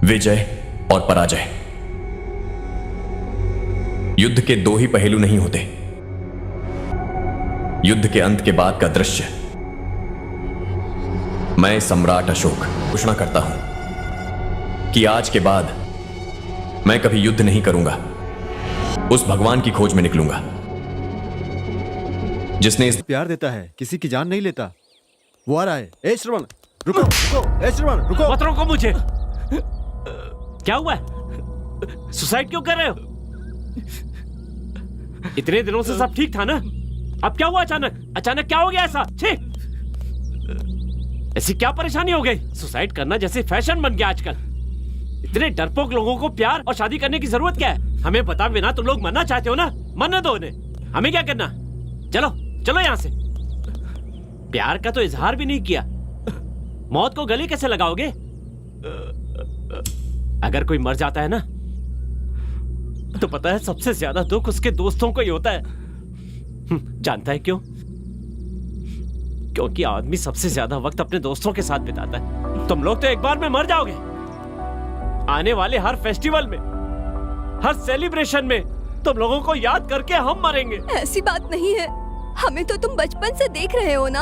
विजय और पराजय, युद्ध के दो ही पहलू नहीं होते। युद्ध के अंत के बाद का दृश्य। मैं सम्राट अशोक घोषणा करता हूं कि आज के बाद मैं कभी युद्ध नहीं करूंगा। उस भगवान की खोज में निकलूंगा जिसने इस प्यार देता है, किसी की जान नहीं लेता। वो आ रहा है। ए श्रवण, रुको रुको। ए श्रवण, रुको। मत रोको मुझे। क्या हुआ है? सुसाइड क्यों कर रहे हो? इतने दिनों से सब ठीक था ना? अब क्या हुआ अचानक क्या हो गया ऐसा? छी! ऐसी क्या परेशानी हो गई? सुसाइड करना जैसे फैशन बन गया आजकल। इतने डरपोक लोगों को प्यार और शादी करने की जरूरत क्या है? हमें बता बिना तुम लोग मरना चाहते हो ना? मरने दो उन्हें। हमें क्या करना? चलो चलो यहां से। प्यार का तो इजहार भी नहीं किया, मौत को गले कैसे लगाओगे? अगर कोई मर जाता है ना तो पता है सबसे ज्यादा दुख उसके दोस्तों को ही होता है। जानता है क्यों? क्योंकि आदमी सबसे ज्यादा वक्त अपने दोस्तों के साथ बिताता है। तुम लोग तो एक बार में मर जाओगे। आने वाले हर फेस्टिवल में, हर सेलिब्रेशन में तुम लोगों को याद करके हम मरेंगे। ऐसी बात नहीं है, हमें तो तुम बचपन से देख रहे हो ना।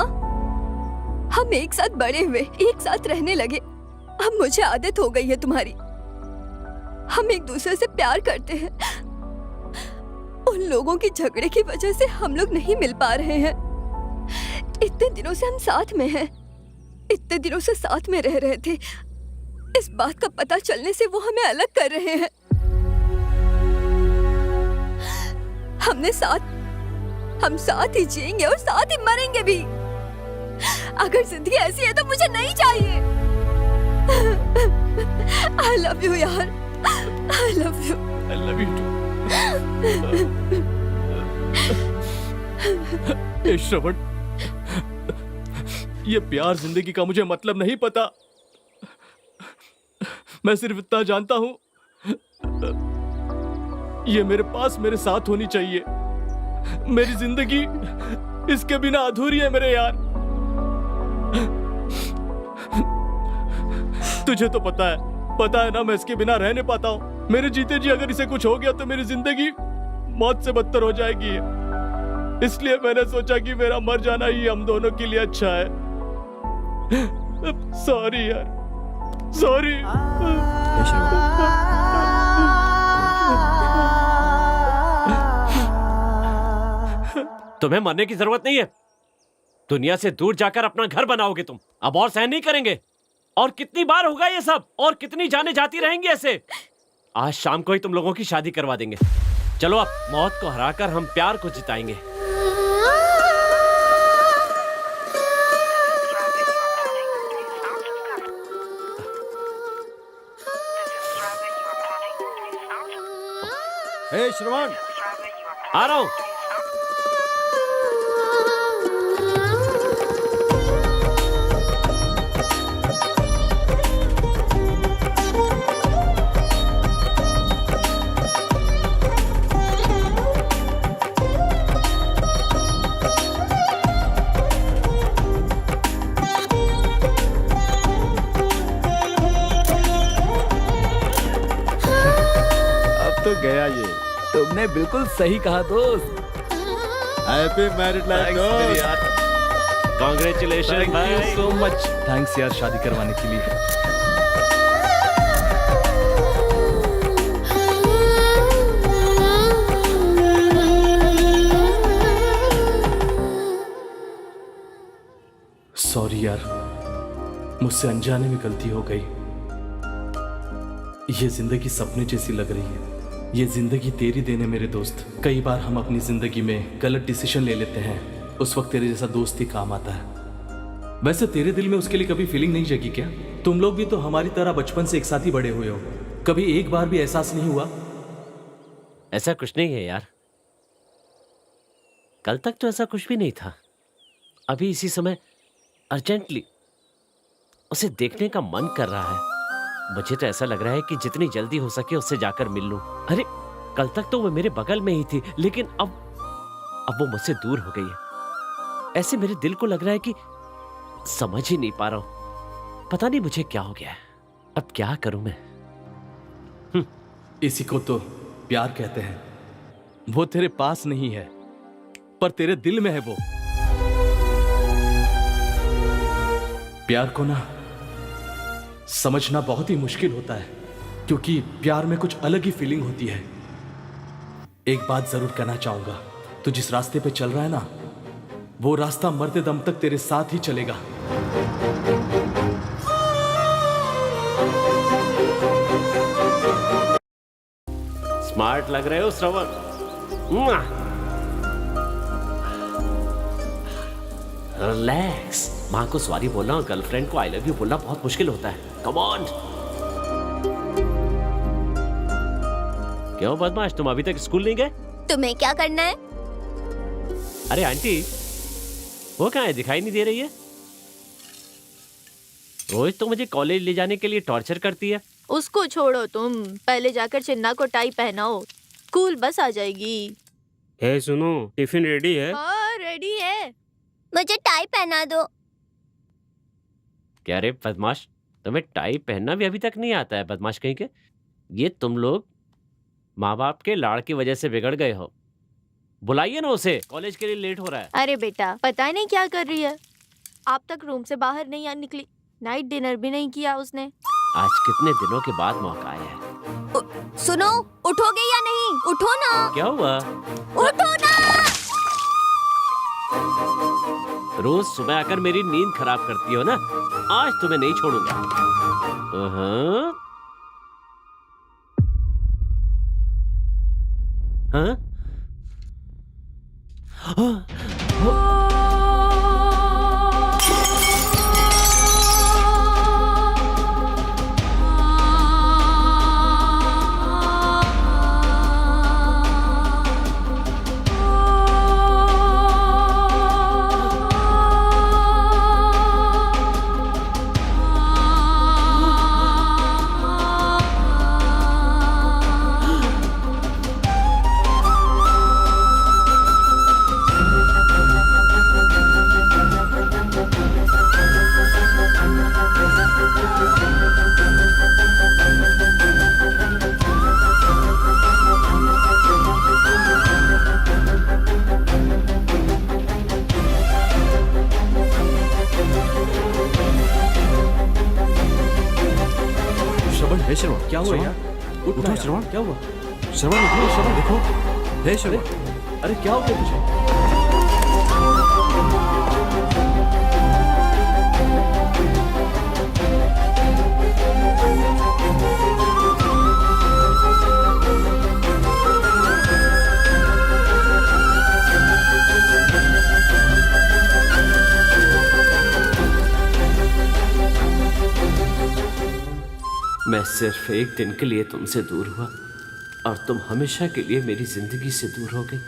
हम एक साथ बड़े हुए, एक साथ रहने लगे। अब मुझे आदत हो गई है तुम्हारी। हम एक दूसरे से प्यार करते हैं। उन लोगों की झगड़े की वजह से हम लोग नहीं मिल पा रहे हैं। इतने दिनों से हम साथ में हैं, इतने दिनों से साथ में रह रहे थे। इस बात का पता चलने से वो हमें अलग कर रहे हैं। हम साथ ही जिएंगे और साथ ही मरेंगे भी। अगर जिंदगी ऐसी है तो मुझे नहीं चाहिए। I love you यार, I love you. I love you too. ए श्रवण, ये प्यार जिंदगी का मुझे मतलब नहीं पता। मैं सिर्फ इतना जानता हूं, ये मेरे पास मेरे साथ होनी चाहिए। मेरी जिंदगी इसके बिना अधूरी है मेरे यार। तुझे तो पता है ना, मैं इसके बिना रह नहीं पाता हूँ। मेरे जीते जी अगर इसे कुछ हो गया तो मेरी जिंदगी मौत से बदतर हो जाएगी। इसलिए मैंने सोचा कि मेरा मर जाना ही हम दोनों के लिए अच्छा है। सॉरी यार, सॉरी। तुम्हें मरने की जरूरत नहीं है। दुनिया से दूर जाकर अपना घर बनाओगे तुम। अब और सहन नहीं करेंगे। और कितनी बार होगा ये सब? और कितनी जाने जाती रहेंगी ऐसे? आज शाम को ही तुम लोगों की शादी करवा देंगे। चलो अब मौत को हराकर हम प्यार को जिताएंगे। ए श्रवण, आ रहा हूं। तो गया ये। तुमने बिल्कुल सही कहा दोस्त। हैप्पी मैरिड लाइफ दोस्त। कांग्रेचुलेशन भाई। So much. थैंक्स यार शादी करवाने के लिए। सॉरी यार, मुझसे अनजाने में गलती हो गई। ये जिंदगी सपने जैसी लग रही है। ये जिंदगी तेरी देने मेरे दोस्त। कई बार हम अपनी जिंदगी में गलत डिसीजन ले लेते हैं, उस वक्त तेरे जैसा दोस्त ही काम आता है। वैसे तेरे दिल में उसके लिए कभी फीलिंग नहीं जगी क्या? तुम लोग भी तो हमारी तरह बचपन से एक साथ ही बड़े हुए हो। कभी एक बार भी एहसास नहीं हुआ? ऐसा कुछ नहीं है यार। कल तक तो ऐसा कुछ भी नहीं था। अभी इसी समय अर्जेंटली उसे देखने का मन कर रहा है। मुझे तो ऐसा लग रहा है कि जितनी जल्दी हो सके उससे जाकर मिल लूं। अरे कल तक तो वो मेरे बगल में ही थी, लेकिन अब वो मुझसे दूर हो गई है। ऐसे मेरे दिल को लग रहा है कि समझ ही नहीं पा रहा हूं। पता नहीं मुझे क्या हो गया है। अब क्या करूं मैं? इसी को तो प्यार कहते हैं। वो तेरे पास नहीं है, पर तेरे दिल में है वो। प्यार को ना समझना बहुत ही मुश्किल होता है, क्योंकि प्यार में कुछ अलग ही फीलिंग होती है। एक बात जरूर कहना चाहूंगा, तू जिस रास्ते पे चल रहा है ना, वो रास्ता मरते दम तक तेरे साथ ही चलेगा। स्मार्ट लग रहे हो श्रवण। रिलैक्स। माँ को सॉरी बोलना और गर्लफ्रेंड को आई लव यू बोलना बहुत मुश्किल होता है। Come on. क्यों बदमाश, तुम अभी तक स्कूल नहीं गए? तुम्हें क्या करना है? अरे आंटी, वो कहाँ है, दिखाई नहीं दे रही है? रोज तो मुझे कॉलेज ले जाने के लिए टॉर्चर करती है। उसको छोड़ो, तुम पहले जाकर चिन्ना को टाई पहनाओ, स्कूल बस आ जाएगी। हे सुनो, टिफिन रेडी है? हाँ रेडी है। मुझे टाई पहना दो। क्या रे बदमाश, तुम्हें टाई पहनना भी अभी तक नहीं आता है? बदमाश कहीं के। ये तुम लोग माँ बाप के लाड़ की वजह से बिगड़ गए हो। बुलाइए ना उसे, कॉलेज के लिए लेट हो रहा है। अरे बेटा, पता नहीं क्या कर रही है, आप तक रूम से बाहर नहीं निकली, नाइट डिनर भी नहीं किया उसने। आज कितने दिनों के बाद मौका आया है। सुनो, उठोगे या नहीं? उठो ना। क्या हुआ? उठो ना। रोज सुबह आकर मेरी नींद खराब करती हो ना, आज तुम्हें नहीं छोड़ूंगा। हाँ? श्रवण, क्या हुआ श्रवण, यार? उठ उठो ना श्रवण। यार, क्या हुआ? श्रवण उठो, श्रवण देखो। हे श्रवण, अरे क्या हो गया तुझे? मैं सिर्फ एक दिन के लिए तुमसे दूर हुआ और तुम हमेशा के लिए मेरी जिंदगी से दूर हो गई।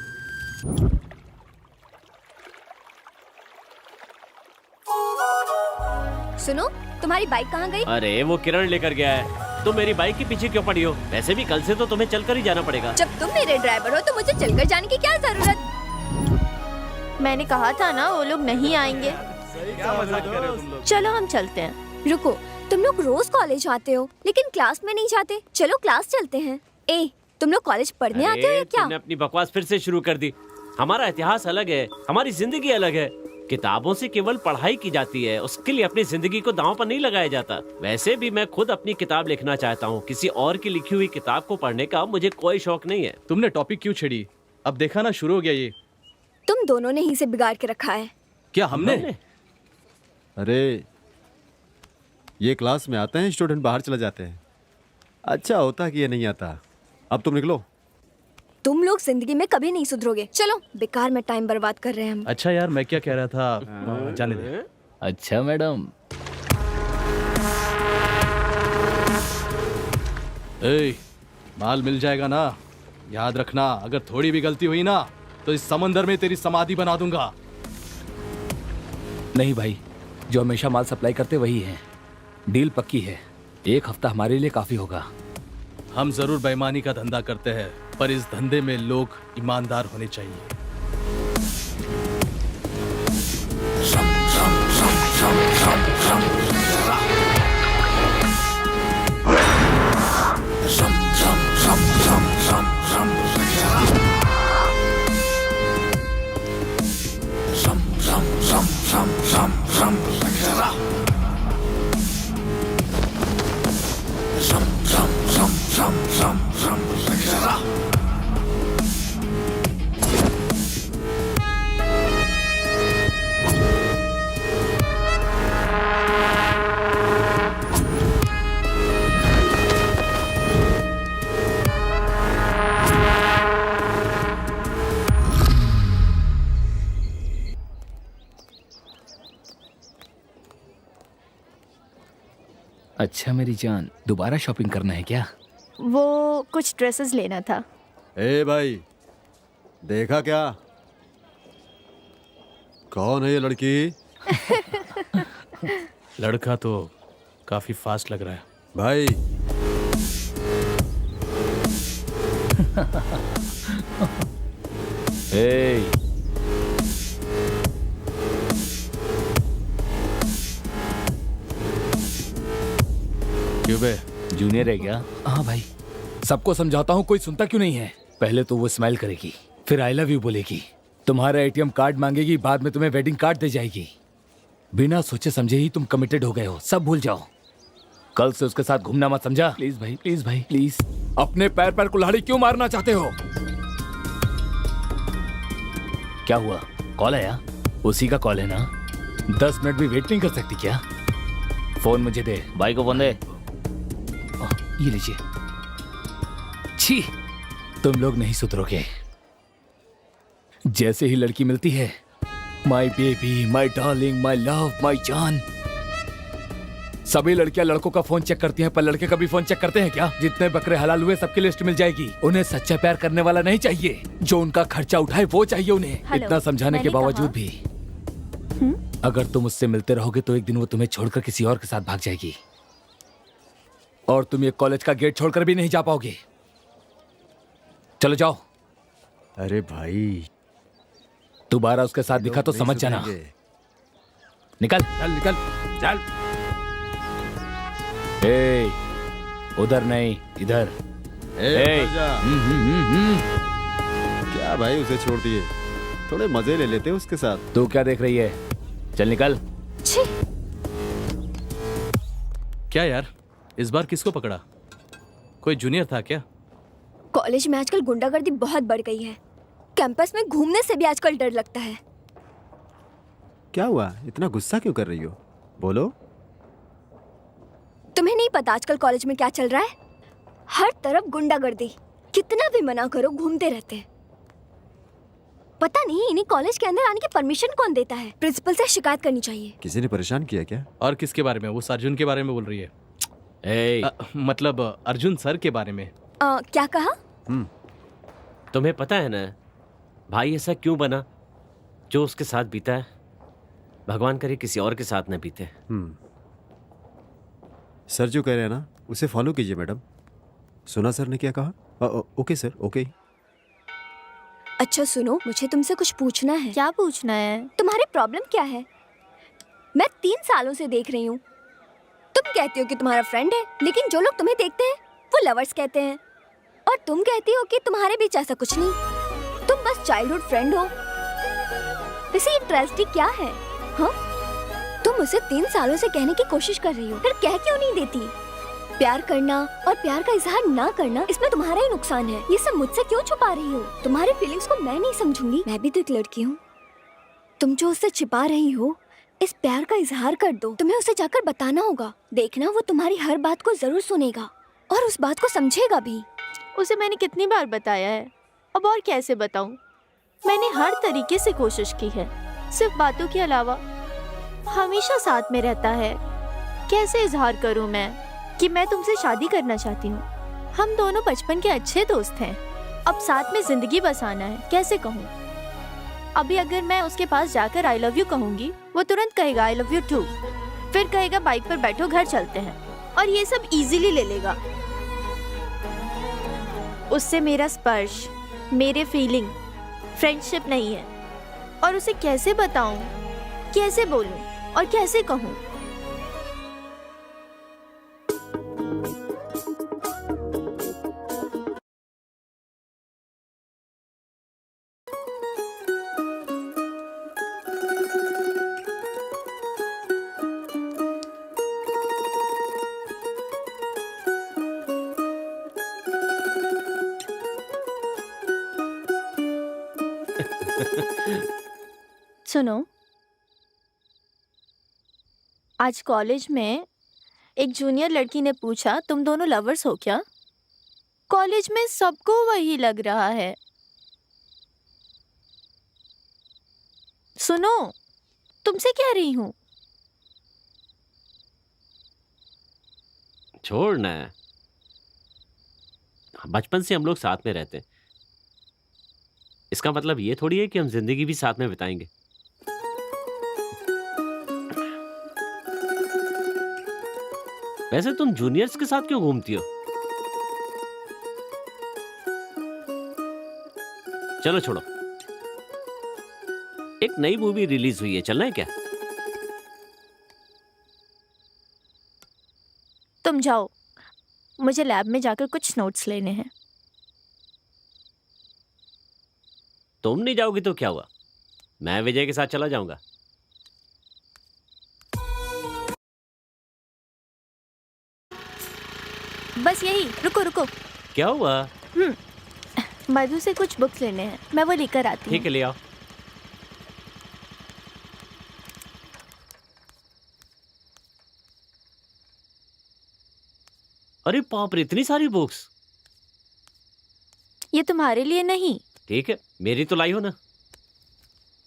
सुनो, तुम्हारी बाइक कहाँ गई? अरे वो किरण लेकर गया है। तुम मेरी बाइक के पीछे क्यों पड़ी हो? वैसे भी कल से तो तुम्हें चलकर ही जाना पड़ेगा। जब तुम मेरे ड्राइवर हो तो मुझे चलकर जाने की क्या जरूरत? मैंने कहा था ना वो लोग नहीं आएंगे। चलो हम चलते हैं। रुको, तुम लोग रोज कॉलेज आते हो लेकिन क्लास में नहीं जाते। चलो क्लास चलते हैं। ए, तुम लोग कॉलेज पढ़ने आते हो या क्या? तुमने अपनी बकवास फिर से शुरू कर दी। हमारा इतिहास अलग है, हमारी जिंदगी अलग है। किताबों से केवल पढ़ाई की जाती है, उसके लिए अपनी जिंदगी को दांव पर नहीं लगाया जाता। वैसे भी मैं खुद अपनी किताब लिखना चाहता हूँ। किसी और की लिखी हुई किताब को पढ़ने का मुझे कोई शौक नहीं है। तुमने टॉपिक क्यों छेड़ी? अब देखा ना, शुरू हो गया ये। तुम दोनों ने ही से बिगाड़ के रखा है। क्या हमने? अरे ये क्लास में आते हैं, स्टूडेंट बाहर चले जाते हैं। अच्छा होता कि ये नहीं आता। अब तुम निकलो। तुम लोग जिंदगी में कभी नहीं सुधरोगे। चलो, बेकार में टाइम बर्बाद कर रहे हैं हम। अच्छा यार, मैं क्या कह रहा था, जाने दे। अच्छा मैडम। ए, माल मिल जाएगा ना? याद रखना, अगर थोड़ी भी गलती हुई ना तो इस समंदर में तेरी समाधि बना दूंगा। नहीं भाई, जो हमेशा माल सप्लाई करते वही हैं। डील पक्की है, एक हफ्ता हमारे लिए काफी होगा। हम जरूर बेईमानी का धंधा करते हैं, पर इस धंधे में लोग ईमानदार होने चाहिए। अच्छा मेरी जान, दोबारा शॉपिंग करना है क्या? वो कुछ ड्रेसेस लेना था। ए भाई, देखा क्या? कौन है ये लड़की? लड़का तो काफी फास्ट लग रहा है। भाई ए, क्यों बे? जूनियर है क्या? हाँ भाई, सबको समझाता हूँ, कोई सुनता क्यों नहीं है? पहले तो वो स्माइल करेगी, फिर आई लव यू बोलेगी, तुम्हारा एटीएम कार्ड मांगेगी, बाद में तुम्हें वेडिंग कार्ड दे जाएगी। बिना सोचे समझे ही तुम कमिटेड हो गए हो, सब भूल जाओ। कल से उसके साथ घूमना मत, समझा? प्लीज भाई, प्लीज भाई, प्लीज। अपने पैर पर कुल्हाड़ी क्यों मारना चाहते हो? क्या हुआ? कॉल आया? उसी का कॉल है ना? 10 मिनट भी वेट नहीं कर सकती क्या? फोन मुझे दे। भाई को फोन दे। ये लीजिए। छी, तुम लोग नहीं सुधरोगे। जैसे ही लड़की मिलती है, my baby, my darling, my love, my जान, सभी लड़कियां लड़कों का फोन चेक करती हैं, पर लड़के कभी फोन चेक करते हैं क्या? जितने बकरे हलाल हुए सबकी लिस्ट मिल जाएगी। उन्हें सच्चा प्यार करने वाला नहीं चाहिए, जो उनका खर्चा उठाए वो चाहिए उन्हें। हेलो, इतना समझाने के मैंने बावजूद भी अगर तुम उससे मिलते रहोगे तो एक दिन वो तुम्हें छोड़कर किसी और के साथ भाग जाएगी, और तुम ये कॉलेज का गेट छोड़कर भी नहीं जा पाओगे। चलो जाओ। अरे भाई, दोबारा उसके साथ दिखा तो नहीं समझ जाना। सुधरेंगे। निकल चल निकल चल। ए, उधर नहीं, इधर। ए, उधर जा। क्या भाई, उसे छोड़ दिए, थोड़े मजे ले लेते उसके साथ। तू क्या देख रही है? चल निकल। छी, क्या यार, इस बार किसको पकड़ा? कोई जूनियर था क्या? कॉलेज में आजकल गुंडागर्दी बहुत बढ़ गई है। कैंपस में घूमने से भी आजकल डर लगता है। क्या हुआ, इतना गुस्सा क्यों कर रही हो? बोलो। तुम्हें नहीं पता आजकल कॉलेज में क्या चल रहा है? हर तरफ गुंडागर्दी, कितना भी मना करो घूमते रहते हैं। पता नहीं इन्हें कॉलेज के अंदर आने की परमिशन कौन देता है? प्रिंसिपल से शिकायत करनी चाहिए। किसी ने परेशान किया क्या? और किसके बारे में? वो अर्जुन के बारे में बोल रही है। ए, मतलब अर्जुन सर के बारे में। क्या कहा? तुम्हें पता है ना भाई ऐसा क्यों बना? जो उसके साथ बीता है, भगवान करे किसी और के साथ न बीते। सर जो कह रहे हैं ना, उसे फॉलो कीजिए मैडम। सुना सर ने क्या कहा? Okay sir, okay. अच्छा सुनो, मुझे तुमसे कुछ पूछना है। क्या पूछना है? तुम्हारी प्रॉब्लम क्या है? मैं 3 सालों से देख रही हूँ। तुम कहती हो कि तुम्हारा फ्रेंड है, लेकिन जो लोग तुम्हें देखते हैं वो लवर्स कहते हैं, और तुम कहती हो कि तुम्हारे बीच ऐसा कुछ नहीं, तुम बस चाइल्डहुड फ्रेंड हो। वैसे ये ट्रेजेडी क्या है? हाँ, तुम उसे 3 सालों से कहने की कोशिश कर रही हो, फिर कह क्यों नहीं देती? प्यार करना और प्यार का इजहार ना करना, इसमें तुम्हारा ही नुकसान है। ये सब मुझसे क्यों छुपा रही हो? तुम्हारे फीलिंग्स को मैं नहीं समझूंगी। मैं भी तो एक लड़की हूँ। तुम जो उससे छिपा रही हो, इस प्यार का इजहार कर दो। तुम्हें उसे जाकर बताना होगा। देखना, वो तुम्हारी हर बात को जरूर सुनेगा और उस बात को समझेगा भी। उसे मैंने कितनी बार बताया है, अब और कैसे बताऊं? मैंने हर तरीके से कोशिश की है, सिर्फ बातों के अलावा। हमेशा साथ में रहता है। कैसे इजहार करूं मैं कि मैं तुमसे शादी करना चाहती हूँ? हम दोनों बचपन के अच्छे दोस्त हैं, अब साथ में जिंदगी बसाना है। कैसे कहूँ? अभी अगर मैं उसके पास जाकर आई लव यू कहूंगी, वो तुरंत कहेगा आई लव यू टू, फिर कहेगा बाइक पर बैठो घर चलते हैं, और ये सब इजीली ले लेगा। उससे मेरा स्पर्श, मेरे फीलिंग, फ्रेंडशिप नहीं है। और उसे कैसे बताऊं, कैसे बोलूं और कैसे कहूं? सुनो, आज कॉलेज में एक जूनियर लड़की ने पूछा तुम दोनों लवर्स हो क्या? कॉलेज में सबको वही लग रहा है। सुनो, तुमसे कह रही हूँ। छोड़ना है, बचपन से हम लोग साथ में रहते हैं, इसका मतलब ये थोड़ी है कि हम जिंदगी भी साथ में बिताएंगे। वैसे तुम जूनियर्स के साथ क्यों घूमती हो? चलो छोड़ो, एक नई मूवी रिलीज हुई है, चलना है क्या? तुम जाओ, मुझे लैब में जाकर कुछ नोट्स लेने हैं। तुम नहीं जाओगी तो क्या हुआ, मैं विजय के साथ चला जाऊंगा। बस यही, रुको रुको। क्या हुआ? मधु से कुछ बुक्स लेने हैं, मैं वो लेकर आती ठीक है, ले आओ। अरे बाप रे, इतनी सारी बुक्स। ये तुम्हारे लिए नहीं, ठीक है, मेरी तो लाई हो ना।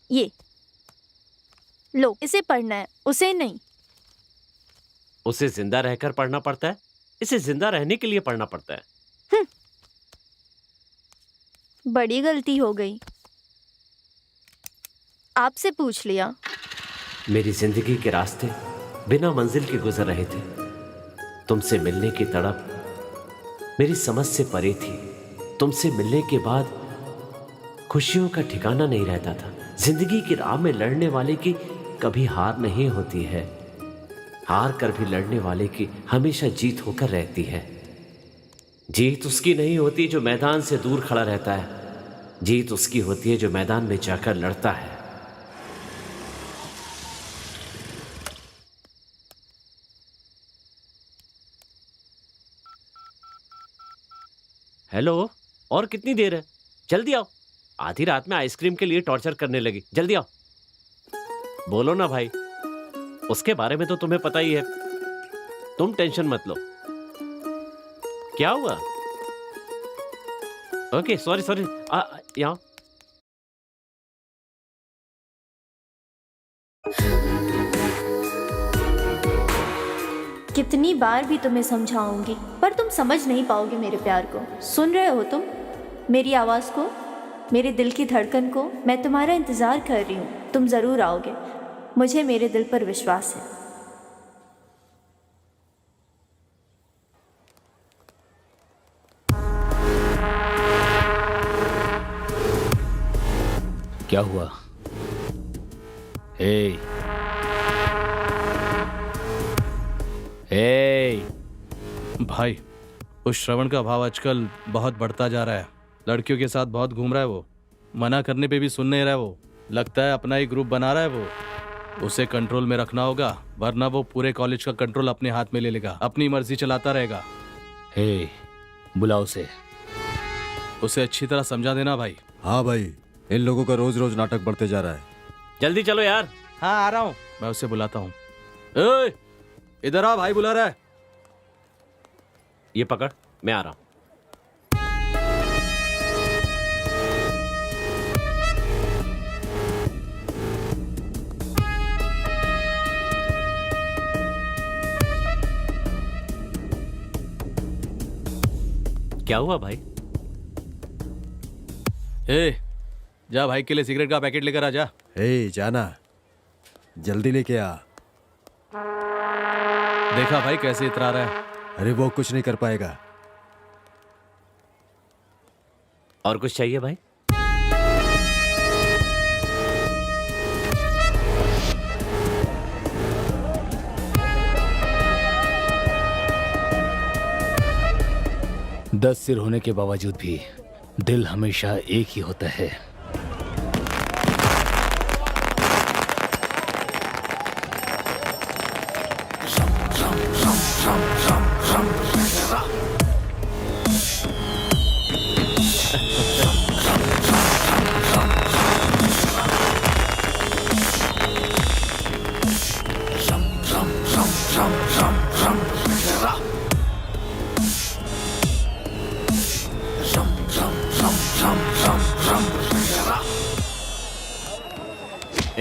ये लो, इसे पढ़ना है, उसे नहीं। उसे जिंदा रहकर पढ़ना पड़ता है, इसे जिंदा रहने के लिए पढ़ना पड़ता है। बड़ी गलती हो गई, आपसे पूछ लिया। मेरी जिंदगी के रास्ते बिना मंजिल के गुजर रहे थे। तुमसे मिलने की तड़प मेरी समझ से परे थी। तुमसे मिलने के बाद खुशियों का ठिकाना नहीं रहता था। जिंदगी की राह में लड़ने वाले की कभी हार नहीं होती है, हार कर भी लड़ने वाले की हमेशा जीत होकर रहती है। जीत उसकी नहीं होती जो मैदान से दूर खड़ा रहता है, जीत उसकी होती है जो मैदान में जाकर लड़ता है। हेलो, और कितनी देर है? जल्दी आओ, आधी रात में आइसक्रीम के लिए टॉर्चर करने लगी। जल्दी आओ, बोलो ना भाई, उसके बारे में तो तुम्हें पता ही है। तुम टेंशन मत लो। क्या हुआ? ओके, सॉरी सॉरी, यहाँ। कितनी बार भी तुम्हें समझाऊंगी, पर तुम समझ नहीं पाओगे मेरे प्यार को। सुन रहे हो तुम मेरी आवाज़ को, मेरे दिल की धड़कन को? मैं तुम्हारा इंतज़ार कर रही हूँ, तुम ज़रूर आओगे, मुझे मेरे दिल पर विश्वास है। क्या हुआ? हे भाई, उस श्रवण का भाव आजकल बहुत बढ़ता जा रहा है। लड़कियों के साथ बहुत घूम रहा है वो, मना करने पे भी सुन नहीं रहा है वो। लगता है अपना ही ग्रुप बना रहा है वो। उसे कंट्रोल में रखना होगा, वरना वो पूरे कॉलेज का कंट्रोल अपने हाथ में ले लेगा, अपनी मर्जी चलाता रहेगा। हे, बुलाओ उसे अच्छी तरह समझा देना भाई। हाँ भाई, इन लोगों का रोज रोज नाटक बढ़ते जा रहा है। जल्दी चलो यार। हाँ, आ रहा हूँ, मैं उसे बुलाता हूँ। इधर आ, भाई बुला रहा है। ये पकड़, मैं आ रहा हूं। क्या हुआ भाई? जा भाई के लिए सिगरेट का पैकेट लेकर आ जा। जाना, जल्दी लेके आ। देखा भाई कैसे इतरा रहा है। अरे वो कुछ नहीं कर पाएगा। और कुछ चाहिए भाई? दस सिर होने के बावजूद भी दिल हमेशा एक ही होता है।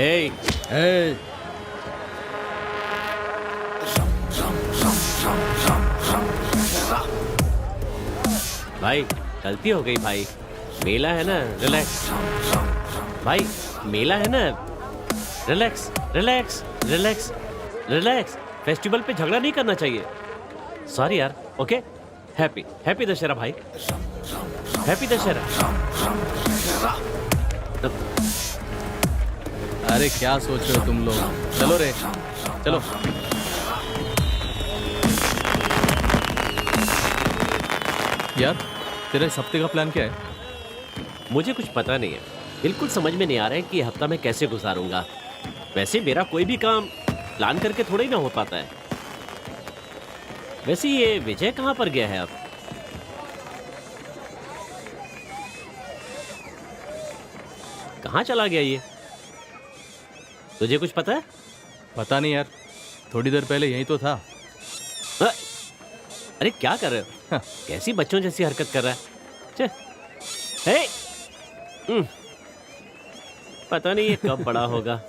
ए, ए, भाई गलती हो गई भाई, मेला है ना, रिलैक्स। भाई मेला है ना, relax relax relax relax. Festival पे झगड़ा नहीं करना चाहिए। सॉरी यार। ओके, हैप्पी हैप्पी दशहरा भाई, हैप्पी दशहरा। अरे क्या सोच रहे हो तुम लोग? चलो रे, चलो। यार तेरा इस हफ्ते का प्लान क्या है? मुझे कुछ पता नहीं है, बिल्कुल समझ में नहीं आ रहा है कि ये हफ्ता मैं कैसे गुजारूंगा। वैसे मेरा कोई भी काम प्लान करके थोड़ा ही ना हो पाता है। वैसे ये विजय कहाँ पर गया है अब? कहाँ चला गया ये? तुझे कुछ पता है? पता नहीं यार, थोड़ी देर पहले यहीं तो था। अरे क्या कर रहे हो? कैसी बच्चों जैसी हरकत कर रहा है? हे! पता नहीं ये कब बड़ा होगा।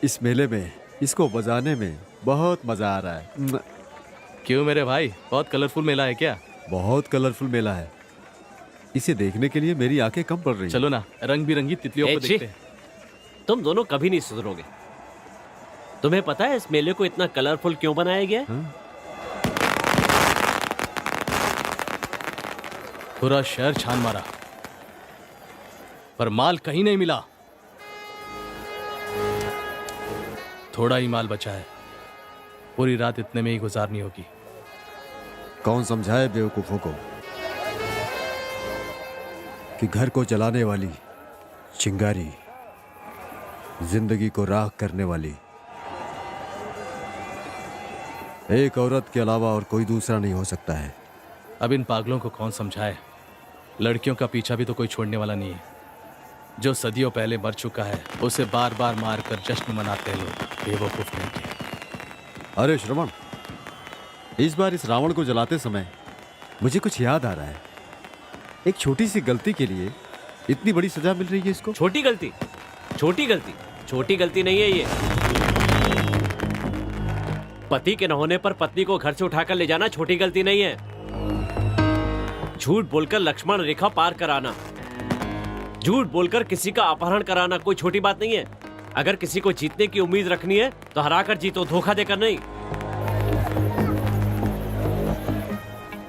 इस मेले में इसको बजाने में बहुत मजा आ रहा है। क्यों मेरे भाई, बहुत कलरफुल मेला है क्या? बहुत कलरफुल मेला है। इसे देखने के लिए मेरी आंखें कम पड़ रही। चलो ना, रंग बिरंगी तितलियों को देखते हैं। तुम दोनों कभी नहीं सुधरोगे। तुम्हें पता है इस मेले को इतना कलरफुल क्यों बनाया गया? पूरा शहर छान मारा पर माल कहीं नहीं मिला। थोड़ा ही माल बचा है, पूरी रात इतने में ही गुजारनी होगी। कौन समझाए बेवकूफों को कि घर को जलाने वाली चिंगारी जिंदगी को राख करने वाली एक औरत के अलावा और कोई दूसरा नहीं हो सकता है। अब इन पागलों को कौन समझाए? लड़कियों का पीछा भी तो कोई छोड़ने वाला नहीं है। जो सदियों पहले मर चुका है उसे बार बार मार कर जश्न मनाते हैं लोग, बेवकूफ नहीं के। अरे श्रवण, इस बार इस रावण को जलाते समय मुझे कुछ याद आ रहा है। एक छोटी सी गलती के लिए इतनी बड़ी सजा मिल रही है इसको। छोटी गलती? छोटी गलती? छोटी गलती नहीं है ये। पति के न होने पर पत्नी को घर से उठाकर ले जाना छोटी गलती नहीं है। झूठ बोलकर लक्ष्मण रेखा पार कराना, झूठ बोलकर किसी का अपहरण कराना कोई छोटी बात नहीं है। अगर किसी को जीतने की उम्मीद रखनी है तो हराकर जीतो, धोखा देकर नहीं।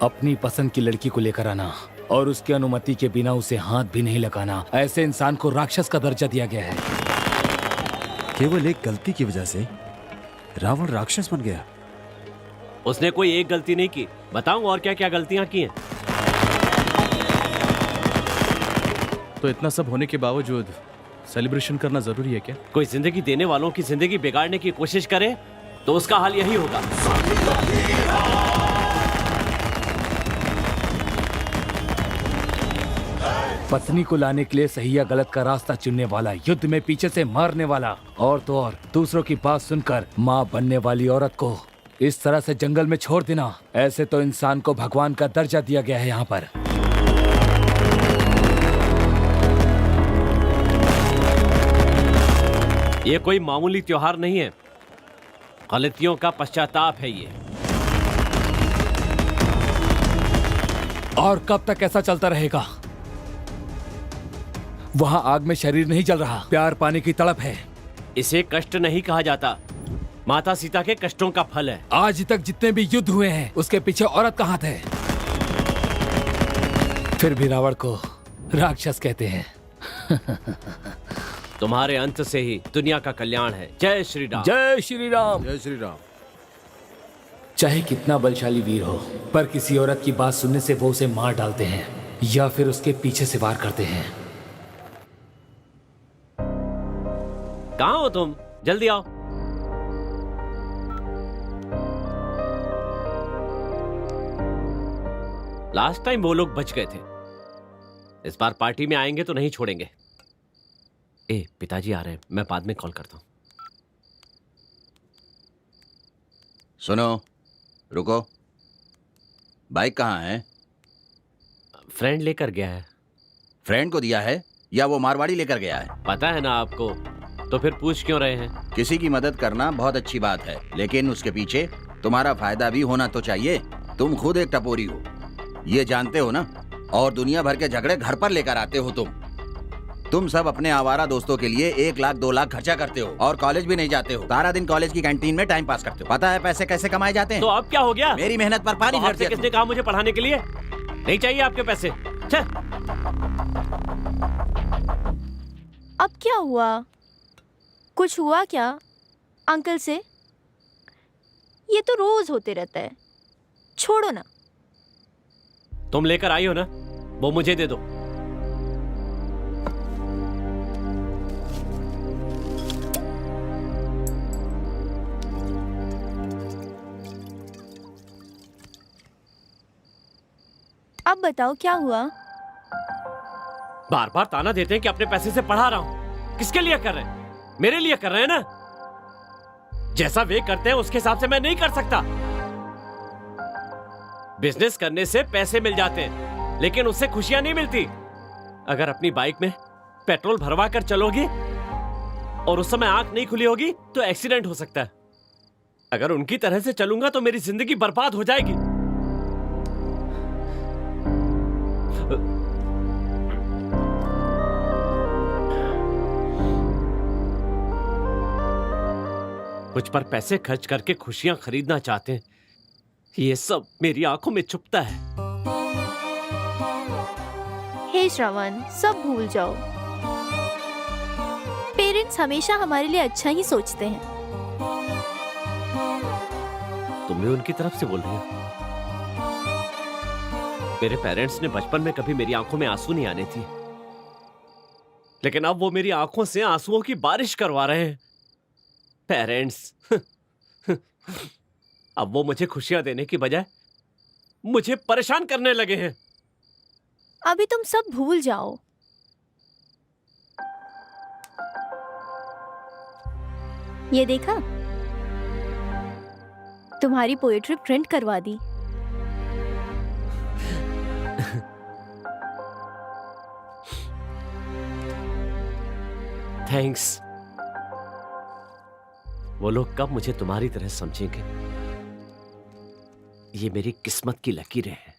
अपनी पसंद की लड़की को लेकर आना और उसकी अनुमति के बिना उसे हाथ भी नहीं लगाना, ऐसे इंसान को राक्षस का दर्जा दिया गया है। केवल एक गलती की वजह से रावण राक्षस बन गया। उसने कोई एक गलती नहीं की। बताऊं और क्या क्या गलतियां की हैं? तो इतना सब होने के बावजूद सेलिब्रेशन करना जरूरी है क्या? कोई जिंदगी देने वालों की जिंदगी बिगाड़ने की कोशिश करे तो उसका हाल यही होगा। पत्नी को लाने के लिए सही या गलत का रास्ता चुनने वाला, युद्ध में पीछे से मारने वाला, और तो और दूसरों की बात सुनकर माँ बनने वाली औरत को इस तरह से जंगल में छोड़ देना, ऐसे तो इंसान को भगवान का दर्जा दिया गया है यहाँ पर। ये कोई मामूली त्योहार नहीं है, गलतियों का पश्चाताप है ये। और कब तक ऐसा चलता रहेगा? वहां आग में शरीर नहीं जल रहा, प्यार पाने की तड़प है। इसे कष्ट नहीं कहा जाता, माता सीता के कष्टों का फल है। आज तक जितने भी युद्ध हुए हैं उसके पीछे औरत कहाँ थे? फिर भी रावण को राक्षस कहते हैं। तुम्हारे अंत से ही दुनिया का कल्याण है। जय श्री राम। जय श्री राम। जय श्री राम। चाहे कितना बलशाली वीर हो, पर किसी औरत की बात सुनने से वो उसे मार डालते हैं या फिर उसके पीछे से वार करते हैं। कहाँ हो तुम? जल्दी आओ। लास्ट टाइम वो लोग बच गए थे, इस बार पार्टी में आएंगे तो नहीं छोड़ेंगे। ए, पिताजी आ रहे हैं, मैं बाद में कॉल करता हूं। सुनो, रुको। बाइक कहाँ है? फ्रेंड लेकर गया है। फ्रेंड को दिया है या वो मारवाड़ी लेकर गया है? पता है ना आपको, तो फिर पूछ क्यों रहे हैं? किसी की मदद करना बहुत अच्छी बात है, लेकिन उसके पीछे तुम्हारा फायदा भी होना तो चाहिए। तुम खुद एक टपोरी हो, ये जानते हो ना, और दुनिया भर के झगड़े घर पर लेकर आते हो तुम सब अपने आवारा दोस्तों के लिए 1 लाख 2 लाख खर्चा करते हो और कॉलेज भी नहीं जाते हो। सारा दिन कॉलेज की कैंटीन में टाइम पास करते हो। पता है पैसे कैसे कमाए जाते हैं? तो अब क्या हो गया? मेरी मेहनत पर पानी तो फेर आपसे दिया किसने कहा मुझे पढ़ाने के लिए? नहीं चाहिए आपके पैसे। छे! अब क्या हुआ? कुछ हुआ क्या अंकल से? ये तो रोज होते रहता है, छोड़ो ना। तुम लेकर आई हो ना, वो मुझे दे दो। अब बताओ क्या हुआ? बार बार ताना देते हैं कि अपने पैसे से पढ़ा रहा हूं। किसके लिए कर रहे हैं? मेरे लिए कर रहे हैं ना। जैसा वे करते हैं उसके हिसाब से मैं नहीं कर सकता। बिजनेस करने से पैसे मिल जाते हैं, लेकिन उससे खुशियां नहीं मिलती। अगर अपनी बाइक में पेट्रोल भरवा कर चलोगी और उस समय आंख नहीं खुली होगी तो एक्सीडेंट हो सकता है। अगर उनकी तरह से चलूंगा तो मेरी जिंदगी बर्बाद हो जाएगी। कुछ पर पैसे खर्च करके खुशियां खरीदना चाहते हैं। ये सब मेरी आंखों में चुभता है। हे श्रवण, सब भूल जाओ। पेरेंट्स हमेशा हमारे लिए अच्छा ही सोचते हैं। तुम भी उनकी तरफ से बोल रही हो? मेरे पेरेंट्स ने बचपन में कभी मेरी आंखों में आंसू नहीं आने थी, लेकिन अब वो मेरी आंखों से आंसुओं की बारिश करवा रहे हैं। पेरेंट्स अब वो मुझे खुशियां देने की बजाय मुझे परेशान करने लगे हैं। अभी तुम सब भूल जाओ। ये देखा, तुम्हारी पोएट्री प्रिंट करवा दी। थैंक्स। वो लोग कब मुझे तुम्हारी तरह समझेंगे? ये मेरी किस्मत की लकीरें हैं।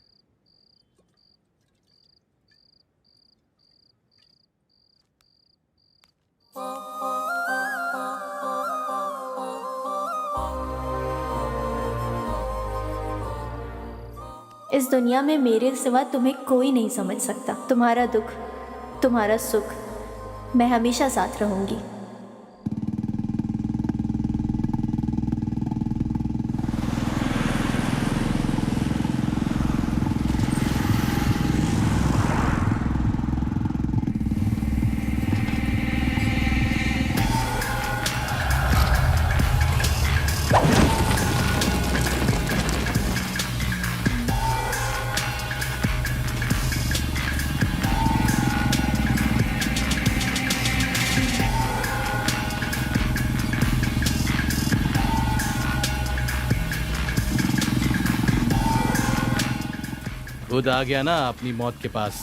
इस दुनिया में मेरे सिवा तुम्हें कोई नहीं समझ सकता। तुम्हारा दुख, तुम्हारा सुख, मैं हमेशा साथ रहूंगी। खुद आ गया ना अपनी मौत के पास।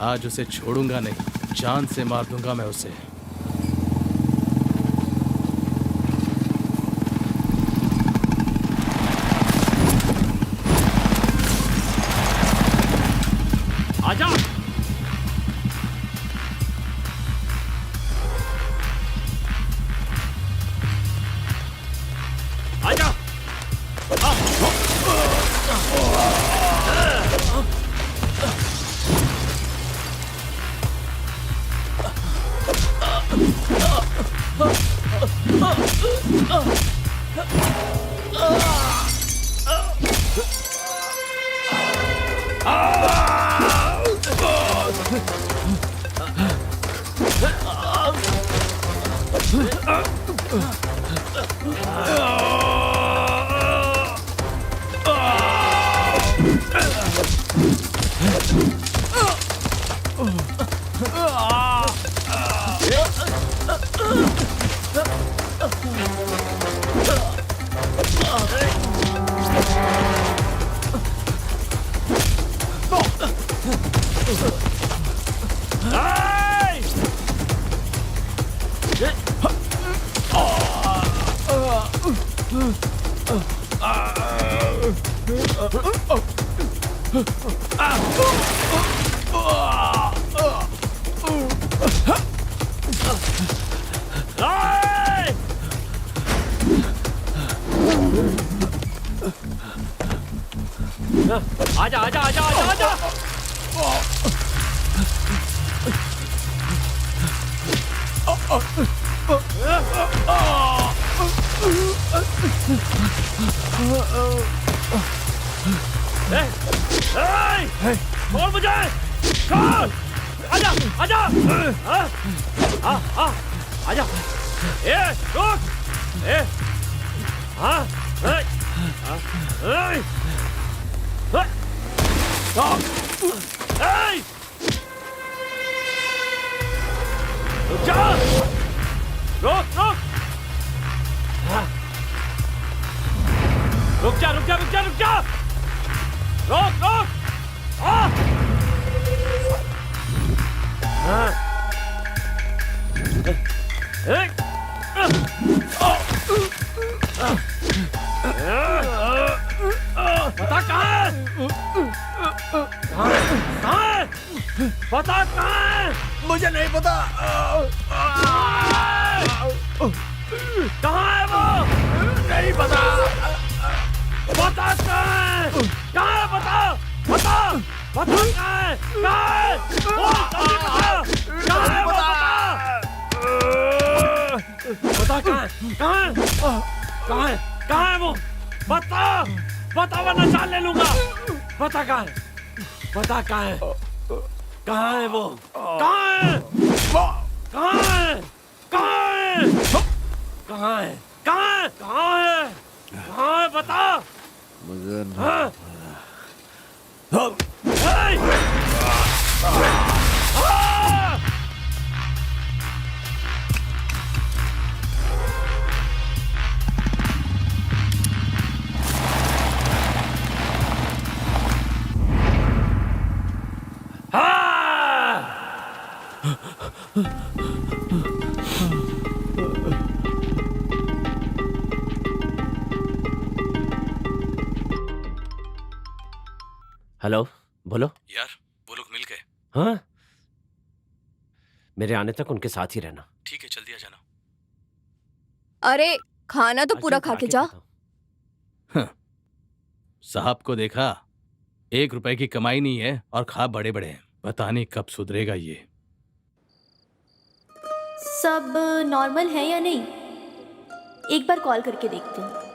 आज उसे छोड़ूंगा नहीं, जान से मार दूंगा मैं उसे। आजा। आजा। आजा आजा आजा आजा आजा। छोड़ मुझे, छोड़, आजा आजा, आजा, रुक, रुक जा, रुक रुक, रुक जा रुक जा रुक जा रुक जा, रुक रुक, बता कहाँ है? बता कहाँ है? मुझे नहीं पता। कहाँ है वो? नहीं पता। बता कहाँ है? कहाँ है? बता बता बता कहाँ है? कहाँ है? बोल जल्दी बता। कहाँ है वो? बता कहाँ है? कहाँ है? कहाँ है? कहाँ है वो? बता बता वरना जान ले लूंगा। बता कहाँ है? बता कहाँ है? कहाँ है वो? कहाँ है? कहाँ है? कहाँ है? कहाँ है? कहाँ है? कहाँ है? कहाँ है? बता। मुझे हाँ? हेलो, बोलो। यार वो लोग मिल गए। हाँ, मेरे आने तक उनके साथ ही रहना। ठीक है, जल्दी आ जाना। अरे खाना तो पूरा खा के जा। साहब को देखा, 1 रुपए की कमाई नहीं है और खा बड़े बड़े हैं। पता नहीं कब सुधरेगा ये। सब नॉर्मल है या नहीं, एक बार कॉल करके देखते हैं।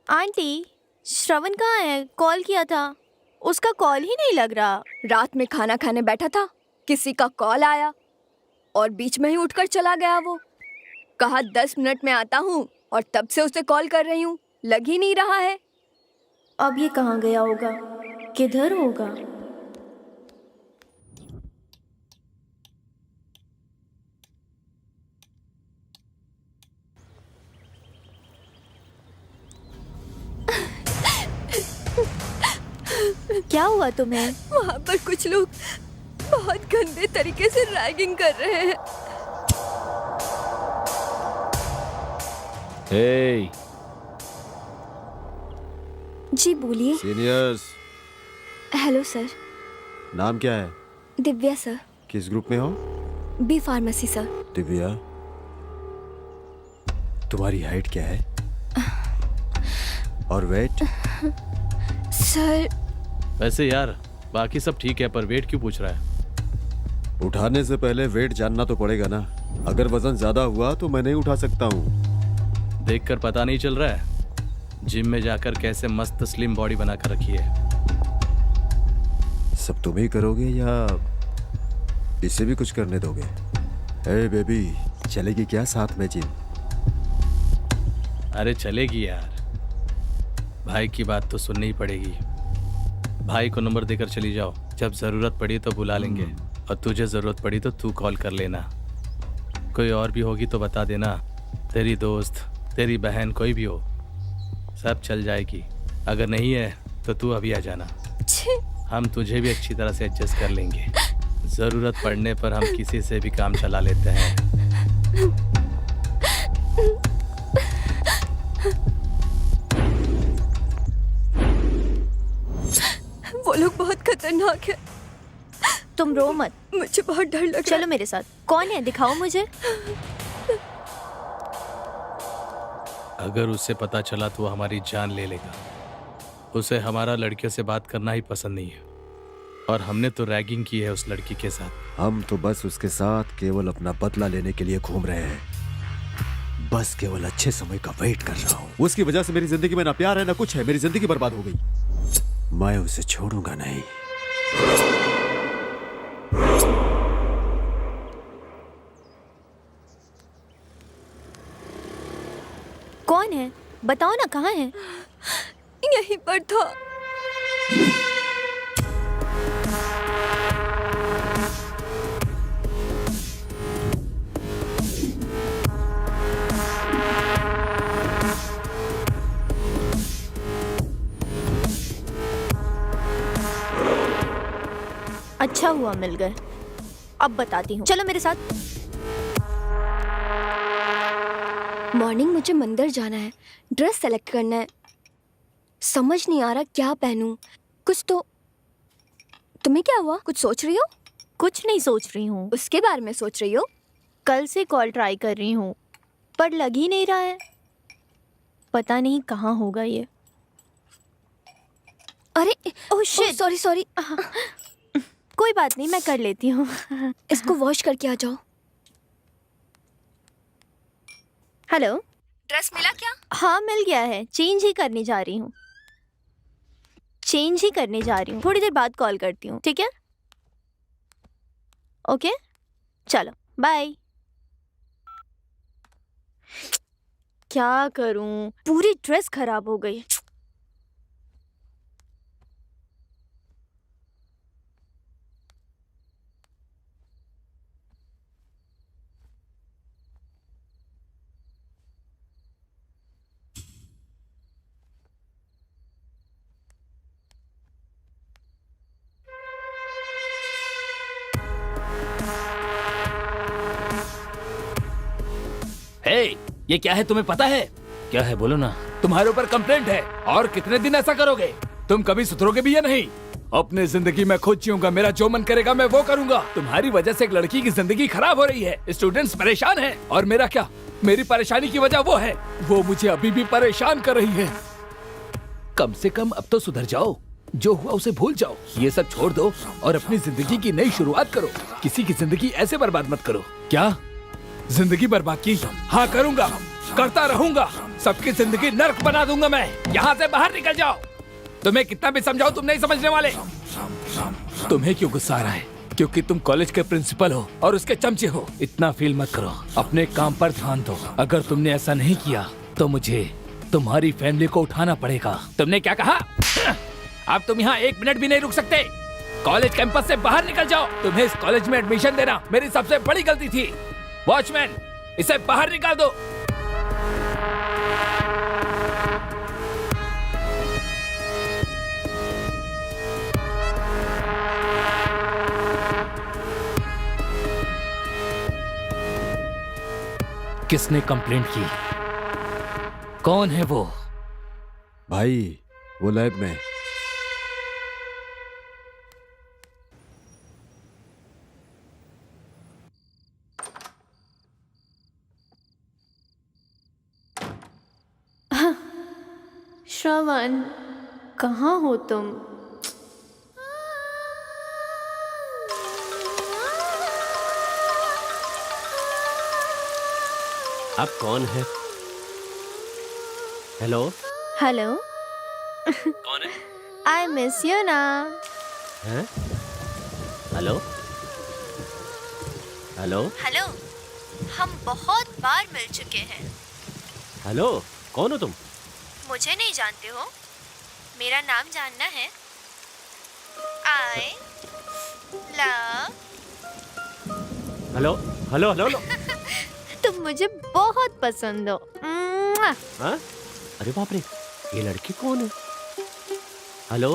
आंटी, श्रवण कहाँ है? कॉल किया था, उसका कॉल ही नहीं लग रहा। रात में खाना खाने बैठा था, किसी का कॉल आया और बीच में ही उठकर चला गया। वो कहा 10 मिनट में आता हूँ और तब से उसे कॉल कर रही हूँ, लग ही नहीं रहा है। अब ये कहाँ गया होगा, किधर होगा? क्या हुआ तुम्हें? वहाँ पर कुछ लोग बहुत गंदे तरीके से रैगिंग कर रहे हैं। हे, जी बोलिए। Seniors, hello sir. नाम क्या है? दिव्या सर। किस ग्रुप में हो? B pharmacy sir. दिव्या, तुम्हारी हाइट क्या है और वेट? सर वैसे यार बाकी सब ठीक है, पर वेट क्यों पूछ रहा है? उठाने से पहले वेट जानना तो पड़ेगा ना। अगर वजन ज्यादा हुआ तो मैं नहीं उठा सकता हूँ। देखकर पता नहीं चल रहा है जिम में जाकर कैसे मस्त स्लिम बॉडी बनाकर रखी है। सब तुम ही करोगे या इसे भी कुछ करने दोगे? हे बेबी, चलेगी क्या साथ में जिम? अरे चलेगी यार, भाई की बात तो सुननी ही पड़ेगी। भाई को नंबर देकर चली जाओ, जब जरूरत पड़ी तो बुला लेंगे, और तुझे जरूरत पड़ी तो तू कॉल कर लेना। कोई और भी होगी तो बता देना, तेरी दोस्त, तेरी बहन, कोई भी हो, सब चल जाएगी। अगर नहीं है तो तू अभी आ जाना, हम तुझे भी अच्छी तरह से एडजस्ट कर लेंगे। जरूरत पड़ने पर हम किसी से भी काम चला लेते हैं। वो लोग बहुत खतरनाक है। तुम रो मत, मुझे बहुत डर लग रहा चलो मेरे साथ। कौन है, दिखाओ मुझे। अगर उसे पता चला तो वो हमारी जान ले लेगा। उसे हमारा लड़कियों से बात करना ही पसंद नहीं है, और हमने तो रैगिंग की है उस लड़की के साथ। हम तो बस उसके साथ केवल अपना बदला लेने के लिए घूम रहे हैं। बस केवल अच्छे समय का वेट कर रहा हूँ। उसकी वजह से मेरी जिंदगी में ना प्यार है ना कुछ है। मेरी जिंदगी बर्बाद हो गई। मैं उसे छोड़ूंगा नहीं। कौन है, बताओ ना, कहाँ है? यहीं पर था। अच्छा हुआ मिल गए। अब बताती हूँ, चलो मेरे साथ। मॉर्निंग मुझे मंदिर जाना है, ड्रेस सेलेक्ट करना है, समझ नहीं आ रहा क्या पहनूं। कुछ तो। तुम्हें क्या हुआ, कुछ सोच रही हो? कुछ नहीं सोच रही हूँ, उसके बारे में सोच रही हो? कल से कॉल ट्राई कर रही हूँ पर लग ही नहीं रहा है। पता नहीं कहाँ होगा ये। अरे ओह शिट, सॉरी सॉरी। कोई बात नहीं, मैं कर लेती हूँ। इसको वॉश करके आ जाओ। हेलो, ड्रेस मिला क्या? हाँ मिल गया है, चेंज ही करने जा रही हूँ। थोड़ी देर बाद कॉल करती हूँ, ठीक है? ओके, चलो बाय। क्या करूँ, पूरी ड्रेस खराब हो गई। हे, ये क्या है तुम्हें पता है? क्या है बोलो ना। तुम्हारे ऊपर कंप्लेंट है, और कितने दिन ऐसा करोगे? तुम कभी सुधरोगे भी या नहीं? अपने जिंदगी में खुद जीऊंगा, मेरा जो मन करेगा मैं वो करूंगा। तुम्हारी वजह से एक लड़की की जिंदगी खराब हो रही है, स्टूडेंट्स परेशान हैं, और मेरा क्या? मेरी परेशानी की वजह वो है, वो मुझे अभी भी परेशान कर रही है। कम से कम अब तो सुधर जाओ, जो हुआ उसे भूल जाओ, ये सब छोड़ दो और अपनी जिंदगी की नई शुरुआत करो। किसी की जिंदगी ऐसे बर्बाद मत करो। क्या जिंदगी बर्बाद की? हाँ करूंगा, करता रहूंगा, सबकी जिंदगी नर्क बना दूंगा मैं। यहाँ से बाहर निकल जाओ। तुम्हें कितना भी समझाओ तुम नहीं समझने वाले। तुम्हें क्यों गुस्सा आ रहा है? क्योंकि तुम कॉलेज के प्रिंसिपल हो और उसके चमचे हो। इतना फील मत करो, अपने काम पर ध्यान दो। अगर तुमने ऐसा नहीं किया तो मुझे तुम्हारी फैमिली को उठाना पड़ेगा। तुमने क्या कहा? अब तुम यहाँ 1 मिनट भी नहीं रुक सकते। कॉलेज कैंपस से बाहर निकल जाओ। तुम्हें इस कॉलेज में एडमिशन देना मेरी सबसे बड़ी गलती थी। वॉचमैन, इसे बाहर निकाल दो। किसने कंप्लेंट की? कौन है वो? भाई वो लैब में। श्रवण, कहाँ हो तुम? आप कौन है? हेलो? हेलो, कौन है? आई मिस यू ना। हैं? हेलो? हेलो? हेलो, हम बहुत बार मिल चुके हैं। हेलो? कौन हो तुम? मुझे नहीं जानते हो? मेरा नाम जानना है? I love. Hello hello hello hello. तुम मुझे बहुत पसंद हो। मुआ। हाँ? अरे बाप रे, ये लड़की कौन है? हेलो।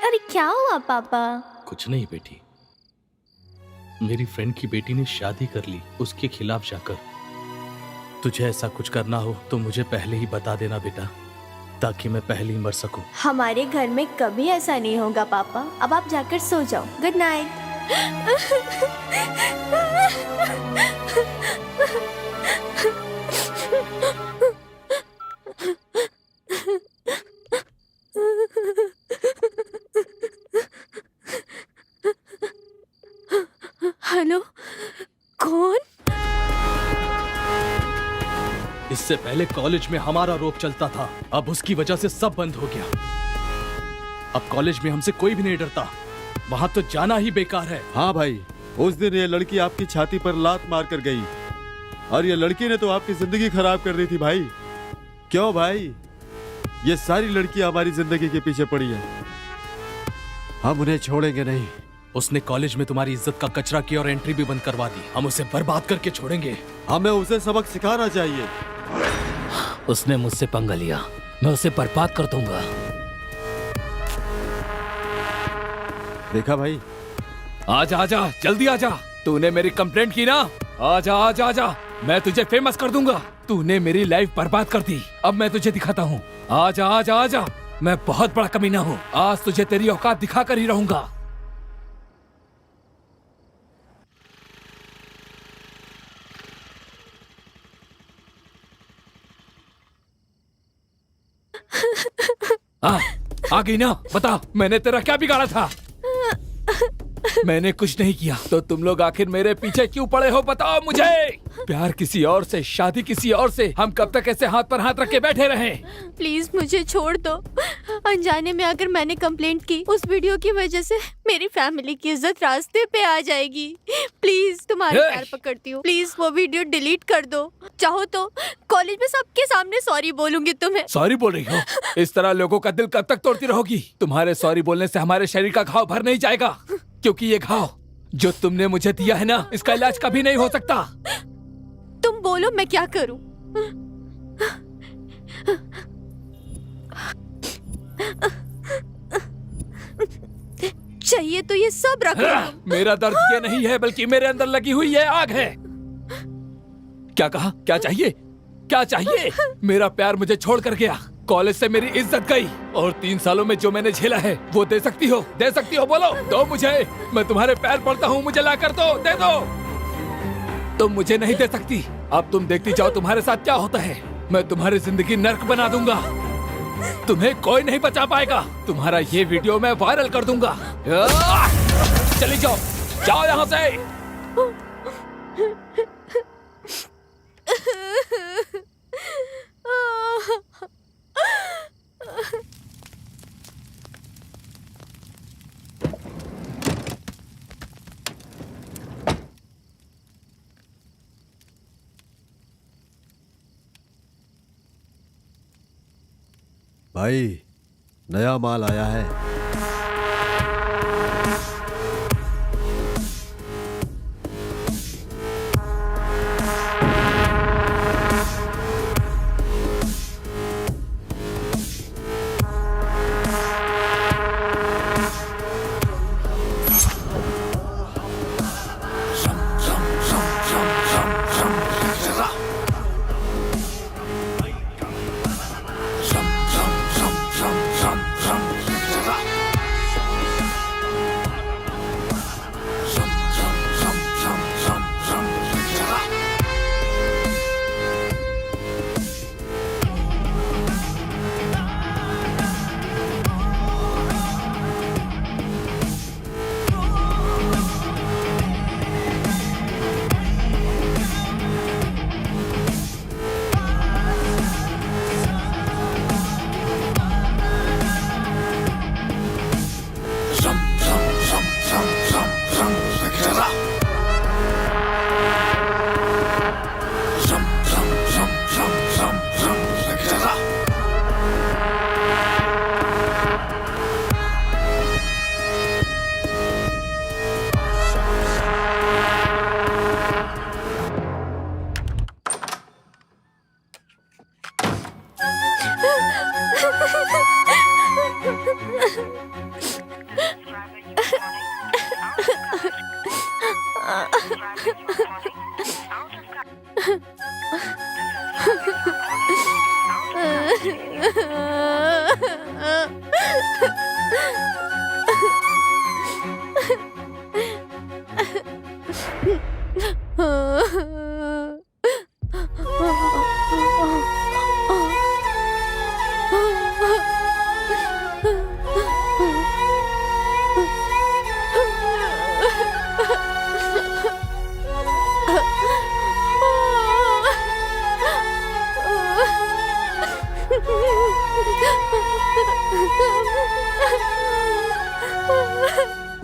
अरे क्या हुआ पापा? कुछ नहीं बेटी, मेरी फ्रेंड की बेटी ने शादी कर ली उसके खिलाफ जाकर। तुझे ऐसा कुछ करना हो तो मुझे पहले ही बता देना बेटा, ताकि मैं पहले ही मर सकूं। हमारे घर में कभी ऐसा नहीं होगा पापा। अब आप जाकर सो जाओ। Good night. हेलो, कौन? इससे पहले कॉलेज में हमारा रोप चलता था, अब उसकी वजह से सब बंद हो गया। अब कॉलेज में हमसे कोई भी नहीं डरता, वहां तो जाना ही बेकार है। हाँ भाई, उस दिन ये लड़की आपकी छाती पर लात मार कर गई और ये लड़की ने तो आपकी जिंदगी खराब कर दी थी भाई। क्यों भाई? ये सारी लड़कियां हमारी जिंदगी के पीछे पड़ी है, हम उन्हें छोड़ेंगे नहीं। उसने कॉलेज में तुम्हारी इज्जत का कचरा किया और एंट्री भी बंद करवा दी। हम उसे बर्बाद करके छोड़ेंगे। हमें उसे सबक सिखाना चाहिए। उसने मुझसे पंगा लिया, मैं उसे बर्बाद कर दूंगा। देखा भाई? आजा आजा, जल्दी आजा। तूने मेरी कंप्लेंट की ना? आजा आजा आजा, मैं तुझे फेमस कर दूंगा। तूने मेरी लाइफ बर्बाद कर दी, अब मैं तुझे दिखाता हूँ। आजा आजा आजा, मैं बहुत बड़ा कमीना हूँ। आज तुझे तेरी औकात दिखा कर ही रहूंगा। आ गई ना? बता, मैंने तेरा क्या बिगाड़ा था? मैंने कुछ नहीं किया, तो तुम लोग आखिर मेरे पीछे क्यों पड़े हो? बताओ मुझे। प्यार किसी और से, शादी किसी और से, हम कब तक ऐसे हाथ पर हाथ रख के बैठे रहें? प्लीज मुझे छोड़ दो। अनजाने में अगर मैंने कंप्लेंट की, उस वीडियो की वजह से मेरी फैमिली की इज्जत रास्ते पे आ जाएगी। प्लीज तुम्हारे पैर पकड़ती हूँ, प्लीज वो वीडियो डिलीट कर दो। चाहो तो कॉलेज में सबके सामने सॉरी बोलूंगी तुम्हें। सॉरी बोल रही हो? इस तरह लोगों का दिल कब तक तोड़ती रहोगी? तुम्हारे सॉरी बोलने से हमारे शरीर का घाव भर नहीं जाएगा, क्योंकि ये घाव जो तुमने मुझे दिया है ना, इसका इलाज कभी नहीं हो सकता। तुम बोलो मैं क्या करूं? चाहिए तो ये सब रख लो। मेरा दर्द ये नहीं है, बल्कि मेरे अंदर लगी हुई ये आग है। क्या कहा? क्या चाहिए? क्या चाहिए? मेरा प्यार मुझे छोड़ कर गया, कॉलेज से मेरी इज्जत गई, और 3 सालों में जो मैंने झेला है वो दे सकती हो? दे सकती हो? बोलो, दो मुझे। मैं तुम्हारे पैर पड़ता हूँ, मुझे ला कर दो, दे दो। तुम मुझे नहीं दे सकती। अब तुम देखती जाओ तुम्हारे साथ क्या होता है। मैं तुम्हारी जिंदगी नर्क बना दूंगा, तुम्हें कोई नहीं बचा पाएगा। तुम्हारा ये वीडियो मैं वायरल कर दूंगा। चली जाओ, जाओ यहाँ से। भाई, नया माल आया है।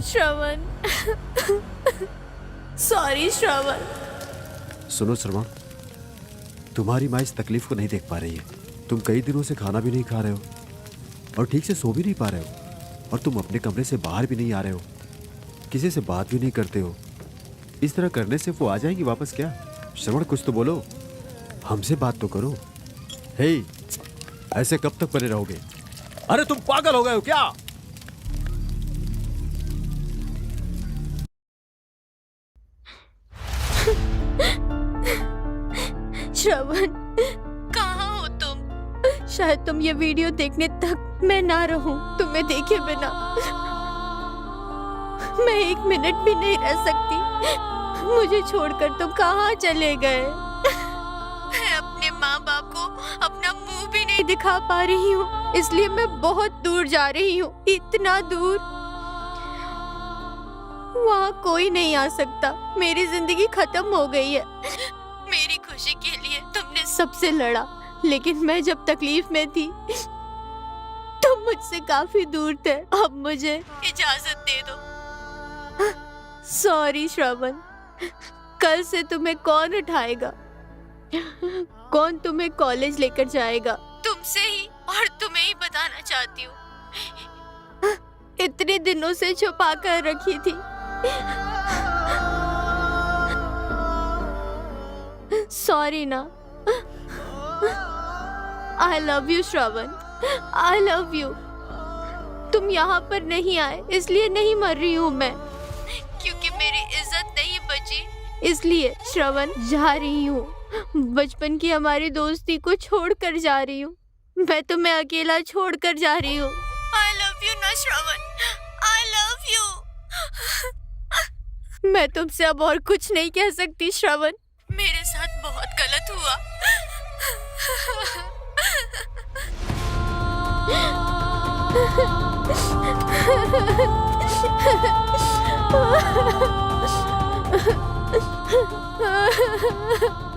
श्रवण, सॉरी श्रवण। सुनो श्रवण, तुम्हारी माँ इस तकलीफ को नहीं देख पा रही है। तुम कई दिनों से खाना भी नहीं खा रहे हो और ठीक से सो भी नहीं पा रहे हो, और तुम अपने कमरे से बाहर भी नहीं आ रहे हो, किसी से बात भी नहीं करते हो। इस तरह करने से वो आ जाएंगी वापस क्या? श्रवण, कुछ तो बोलो, हमसे बात तो करो। हे, ऐसे कब तक बने रहोगे? अरे तुम पागल हो गए हो क्या? श्रवण, कहाँ हो तुम? शायद तुम ये वीडियो देखने तक मैं ना रहूं तुम्हें देखे बिना। मैं 1 मिनट भी नहीं रह सकती। मुझे छोड़कर तुम कहाँ चले गए? मैं अपने माँ बाप को अपना मुंह भी नहीं दिखा पा रही हूँ, इसलिए मैं बहुत दूर जा रही हूँ, इतना दूर। वहाँ कोई नहीं आ सकता। मेरी जिंदगी खत्म हो गई है। मेरी खुशी के लिए तुमने सबसे लड़ा, लेकिन मैं जब तकलीफ में थी तुम मुझसे काफी दूर थे। अब मुझे इजाजत दे दो। सॉरी श्रवण, कल से तुम्हें कौन उठाएगा? कौन तुम्हें कॉलेज लेकर जाएगा? तुमसे ही, और तुम्हें ही बताना चाहती हूँ, इतने दिनों से छुपा कर रखी थी। सॉरी ना। आई love you Shravan, I love you. तुम यहाँ पर नहीं आए इसलिए नहीं मर रही हूँ मैं, क्योंकि मेरी इज्जत नहीं बची, इसलिए श्रवण जा रही हूँ। बचपन की हमारी दोस्ती को छोड़कर जा रही हूँ। मैं तुम्हें अकेला छोड़कर जा रही हूँ। आई लव यू ना श्रवण, आई लव यू। मैं तुमसे अब और कुछ नहीं कह सकती श्रवण, मेरे साथ बहुत गलत हुआ।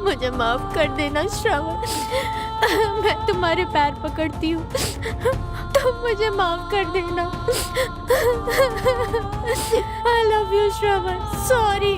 मुझे माफ कर देना श्रवण, मैं तुम्हारे पैर पकड़ती हूँ, तुम मुझे माफ कर देना। आई लव यू श्रवण, सॉरी।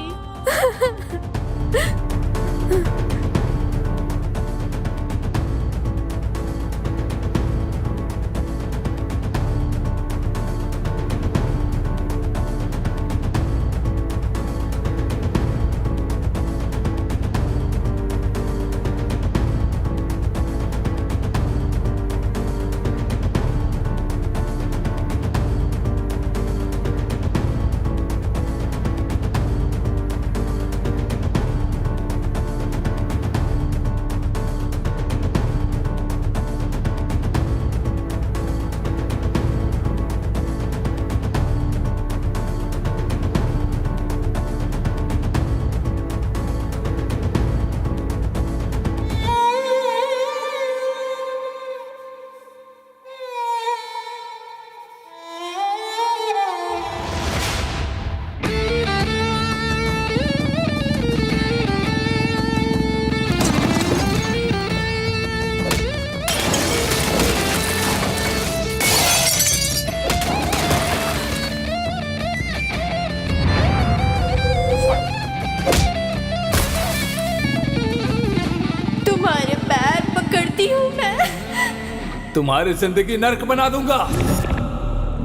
तुम्हारी जिंदगी नर्क बना दूंगा।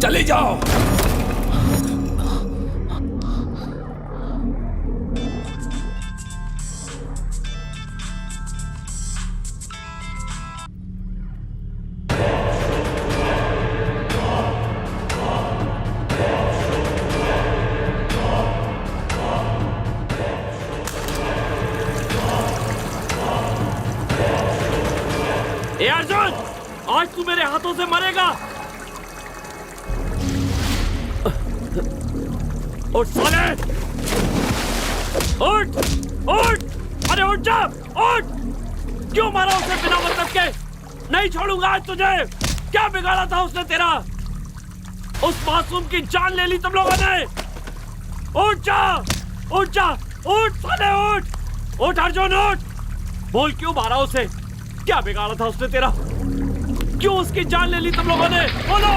चले जाओ। तू मेरे हाथों से मरेगा। उठ साले, उठ उठ, अरे उठ जा, उठ। क्यों मारा उसे बिना मतलब के? नहीं छोड़ूंगा आज तुझे। क्या बिगाड़ा था उसने तेरा? उस मासूम की जान ले ली तुम लोगों ने। उठ जा, उठ जा, उठ साले, उठ उठ अर्जुन, उठ। बोल क्यों मारा उसे? क्या बिगाड़ा था उसने तेरा? क्यों उसकी जान ले ली तुम लोगों ने? बोलो।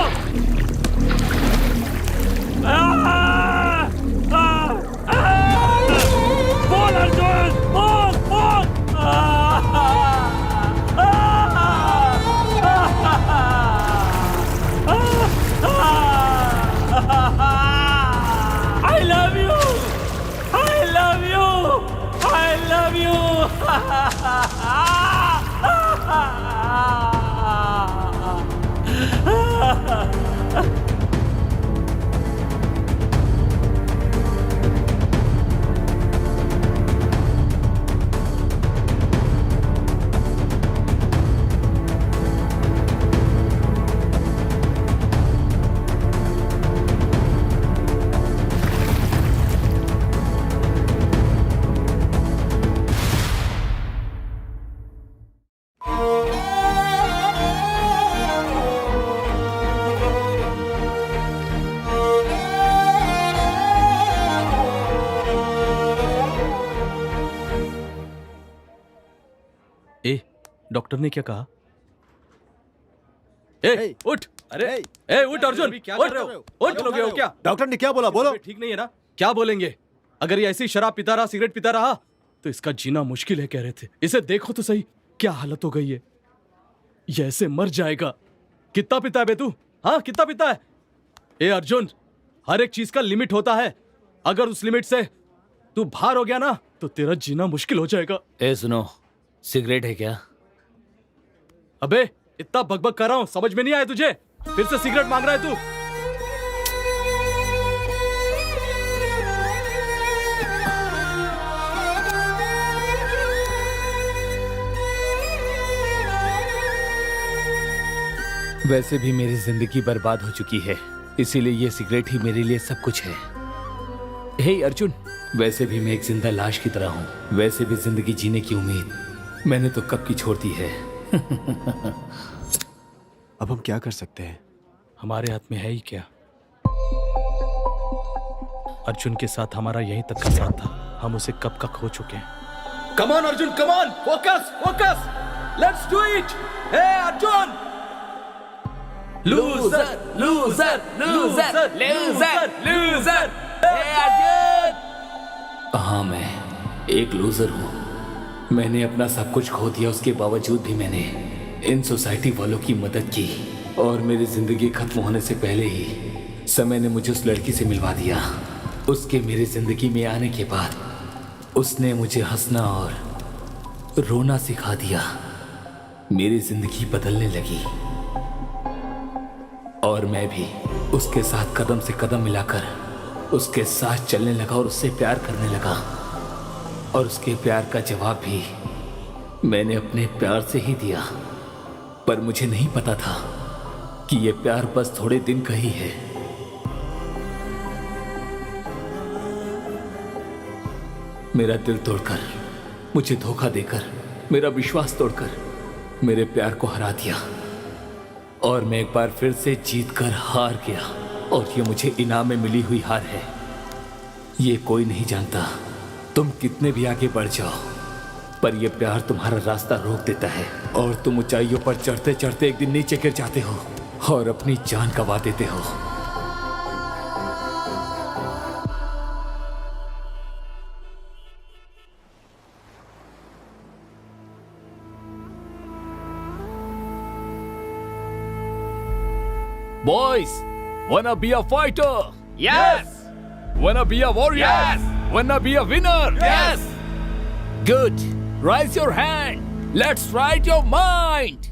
बोल अर्जुन, बोल बोल। I love you, I love you, I love you. Doctor ने क्या कहा? ए, उठ। अरे उठ अर्जुन, क्या कर रहे हो? उठ। लोगे हो क्या? डॉक्टर ने क्या बोला? बोलो। ठीक नहीं है ना? क्या बोलेंगे? अगर ये ऐसी शराब पीता रहा, सिगरेट पीता रहा तो इसका जीना मुश्किल है, कह रहे थे। इसे देखो तो सही, क्या हालत हो गई है। ये ऐसे मर जाएगा। कितना पीता है बे तू? हाँ, कितना पीता है? ए अर्जुन, हर एक चीज का लिमिट होता है। अगर उस लिमिट से तू बाहर हो गया ना तो तेरा जीना मुश्किल हो जाएगा। ए सुनो, सिगरेट है क्या? अबे इतना बकबक कर रहा हूं, समझ में नहीं आया तुझे? फिर से सिगरेट मांग रहा है तू? वैसे भी मेरी जिंदगी बर्बाद हो चुकी है, इसीलिए ये सिगरेट ही मेरे लिए सब कुछ है। हे अर्जुन, वैसे भी मैं एक जिंदा लाश की तरह हूं। वैसे भी जिंदगी जीने की उम्मीद मैंने तो कब की छोड़ दी है। अब हम क्या कर सकते हैं? हमारे हाथ में है ही क्या? अर्जुन के साथ हमारा यहीं तक का साथ था, हम उसे कब का खो चुके हैं। Come on Arjun, come on, focus focus, let's do it. Hey Arjun! Loser loser loser loser loser, hey Arjun! हाँ, मैं एक लूजर हूँ। मैंने अपना सब कुछ खो दिया, उसके बावजूद भी मैंने इन सोसाइटी वालों की मदद की और मेरी जिंदगी खत्म होने से पहले ही समय ने मुझे उस लड़की से मिलवा दिया। उसके मेरी जिंदगी में आने के बाद उसने मुझे हंसना और रोना सिखा दिया। मेरी जिंदगी बदलने लगी और मैं भी उसके साथ कदम से कदम मिलाकर उसके साथ चलने लगा और उससे प्यार करने लगा। और उसके प्यार का जवाब भी मैंने अपने प्यार से ही दिया। पर मुझे नहीं पता था कि ये प्यार बस थोड़े दिन का ही है। मेरा दिल तोड़कर, मुझे धोखा देकर, मेरा विश्वास तोड़कर मेरे प्यार को हरा दिया और मैं एक बार फिर से जीतकर हार गया। और ये मुझे इनाम में मिली हुई हार है। ये कोई नहीं जानता तुम कितने भी आगे बढ़ जाओ, पर यह प्यार तुम्हारा रास्ता रोक देता है और तुम ऊंचाइयों पर चढ़ते चढ़ते एक दिन नीचे गिर जाते हो और अपनी जान गंवा देते हो। Boys, wanna be a fighter? Yes! Wanna be a warrior? Yes! Wanna be a winner? Yes! Good. Raise your hand. Let's ride your mind.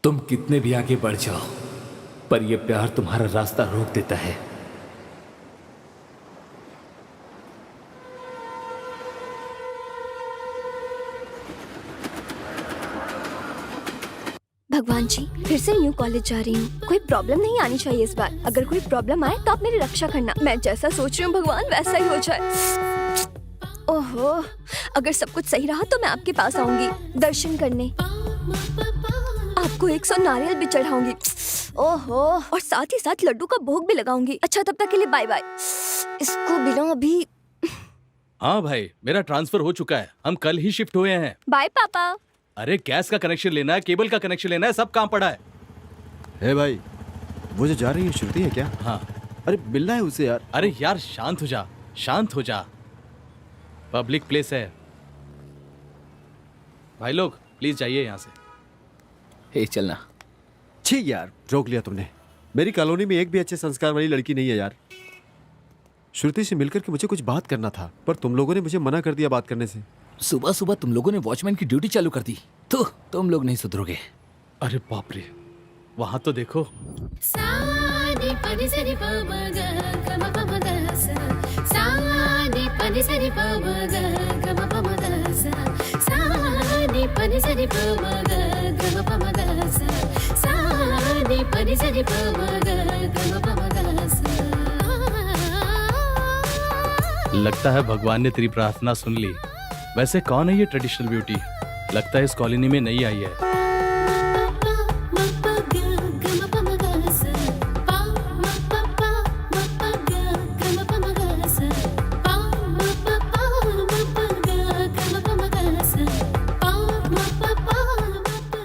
तुम कितने भी आगे बढ़ जाओ, पर यह प्यार तुम्हारा रास्ता रोक देता है। भगवान जी, फिर से न्यू कॉलेज जा रही हूँ। कोई प्रॉब्लम नहीं आनी चाहिए इस बार। अगर कोई प्रॉब्लम आए तो आप मेरी रक्षा करना। मैं जैसा सोच रही हूँ भगवान वैसा ही हो जाए। ओहो, अगर सब कुछ सही रहा तो मैं आपके पास आऊंगी दर्शन करने। आपको 100 नारियल भी चढ़ाऊंगी। ओहो, और साथ ही साथ लड्डू का भोग भी लगाऊंगी। अच्छा, तब तक के लिए बाय बाय। इसको बिना अभी। हाँ भाई, मेरा ट्रांसफर हो चुका है। हम कल ही शिफ्ट हुए हैं। बाय पापा। अरे गैस का कनेक्शन लेना है, केबल का कनेक्शन लेना है, सब काम पड़ा है। हे भाई, वो जो जा रही है श्रुति है क्या? हाँ। अरे मिलना है उसे यार। अरे यार शांत हो जा, शांत हो जा। पब्लिक प्लेस है भाई, लोग प्लीज जाइए यहाँ से। हे चलना। छी यार, रोक लिया तुमने। मेरी कॉलोनी में एक भी अच्छे संस्कार वाली लड़की नहीं है यार। श्रुति से मिलकर के मुझे कुछ बात करना था, पर तुम लोगों ने मुझे मना कर दिया बात करने से। सुबह सुबह तुम लोगों ने वॉचमैन की ड्यूटी चालू कर दी, तो तुम लोग नहीं सुधरोगे। अरे बाप रे, वहां तो देखो। लगता है भगवान ने तेरी प्रार्थना सुन ली। वैसे कौन है ये ट्रेडिशनल ब्यूटी? लगता है इस कॉलोनी में नई आई है।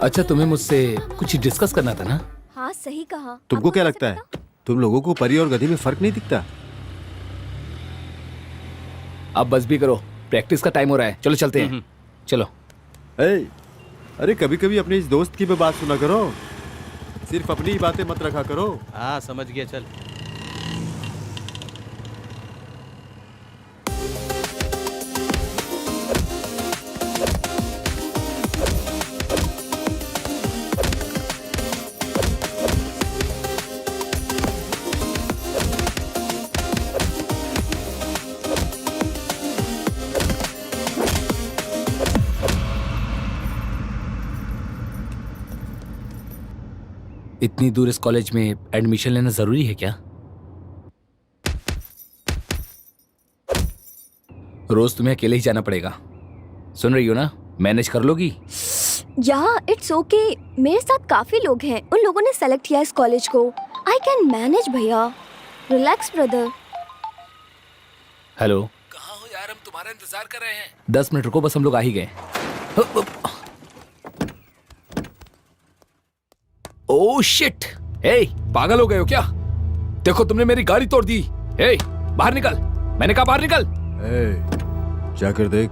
अच्छा, तुम्हें मुझसे कुछ डिस्कस करना था ना? हाँ, सही कहा। तुमको क्या लगता है, तुम लोगों को परी और गधी में फर्क नहीं दिखता? अब बस भी करो, प्रैक्टिस का टाइम हो रहा है। चलो चलते हैं। चलो। अरे कभी कभी अपने इस दोस्त की भी बात सुना करो, सिर्फ अपनी ही बातें मत रखा करो। हाँ समझ गया, चल। इतनी दूर इस कॉलेज में एडमिशन लेना जरूरी है क्या? रोज तुम्हें अकेले ही जाना पड़ेगा। सुन रही हो ना? मैनेज कर लोगी? या इट्स ओके, मेरे साथ काफी लोग हैं। उन लोगों ने सेलेक्ट किया इस कॉलेज को। आई कैन मैनेज भैया। Relax brother. हेलो, कहाँ हो यार? हम तुम्हारा इंतजार कर रहे हैं। 10 मिनट रुको, बस हम लोग आ ही गए। Oh shit! हे, पागल हो गए हो क्या? देखो तुमने मेरी गाड़ी तोड़ दी। हे, बाहर निकल! मैंने कहा बाहर निकल। जाकर देख।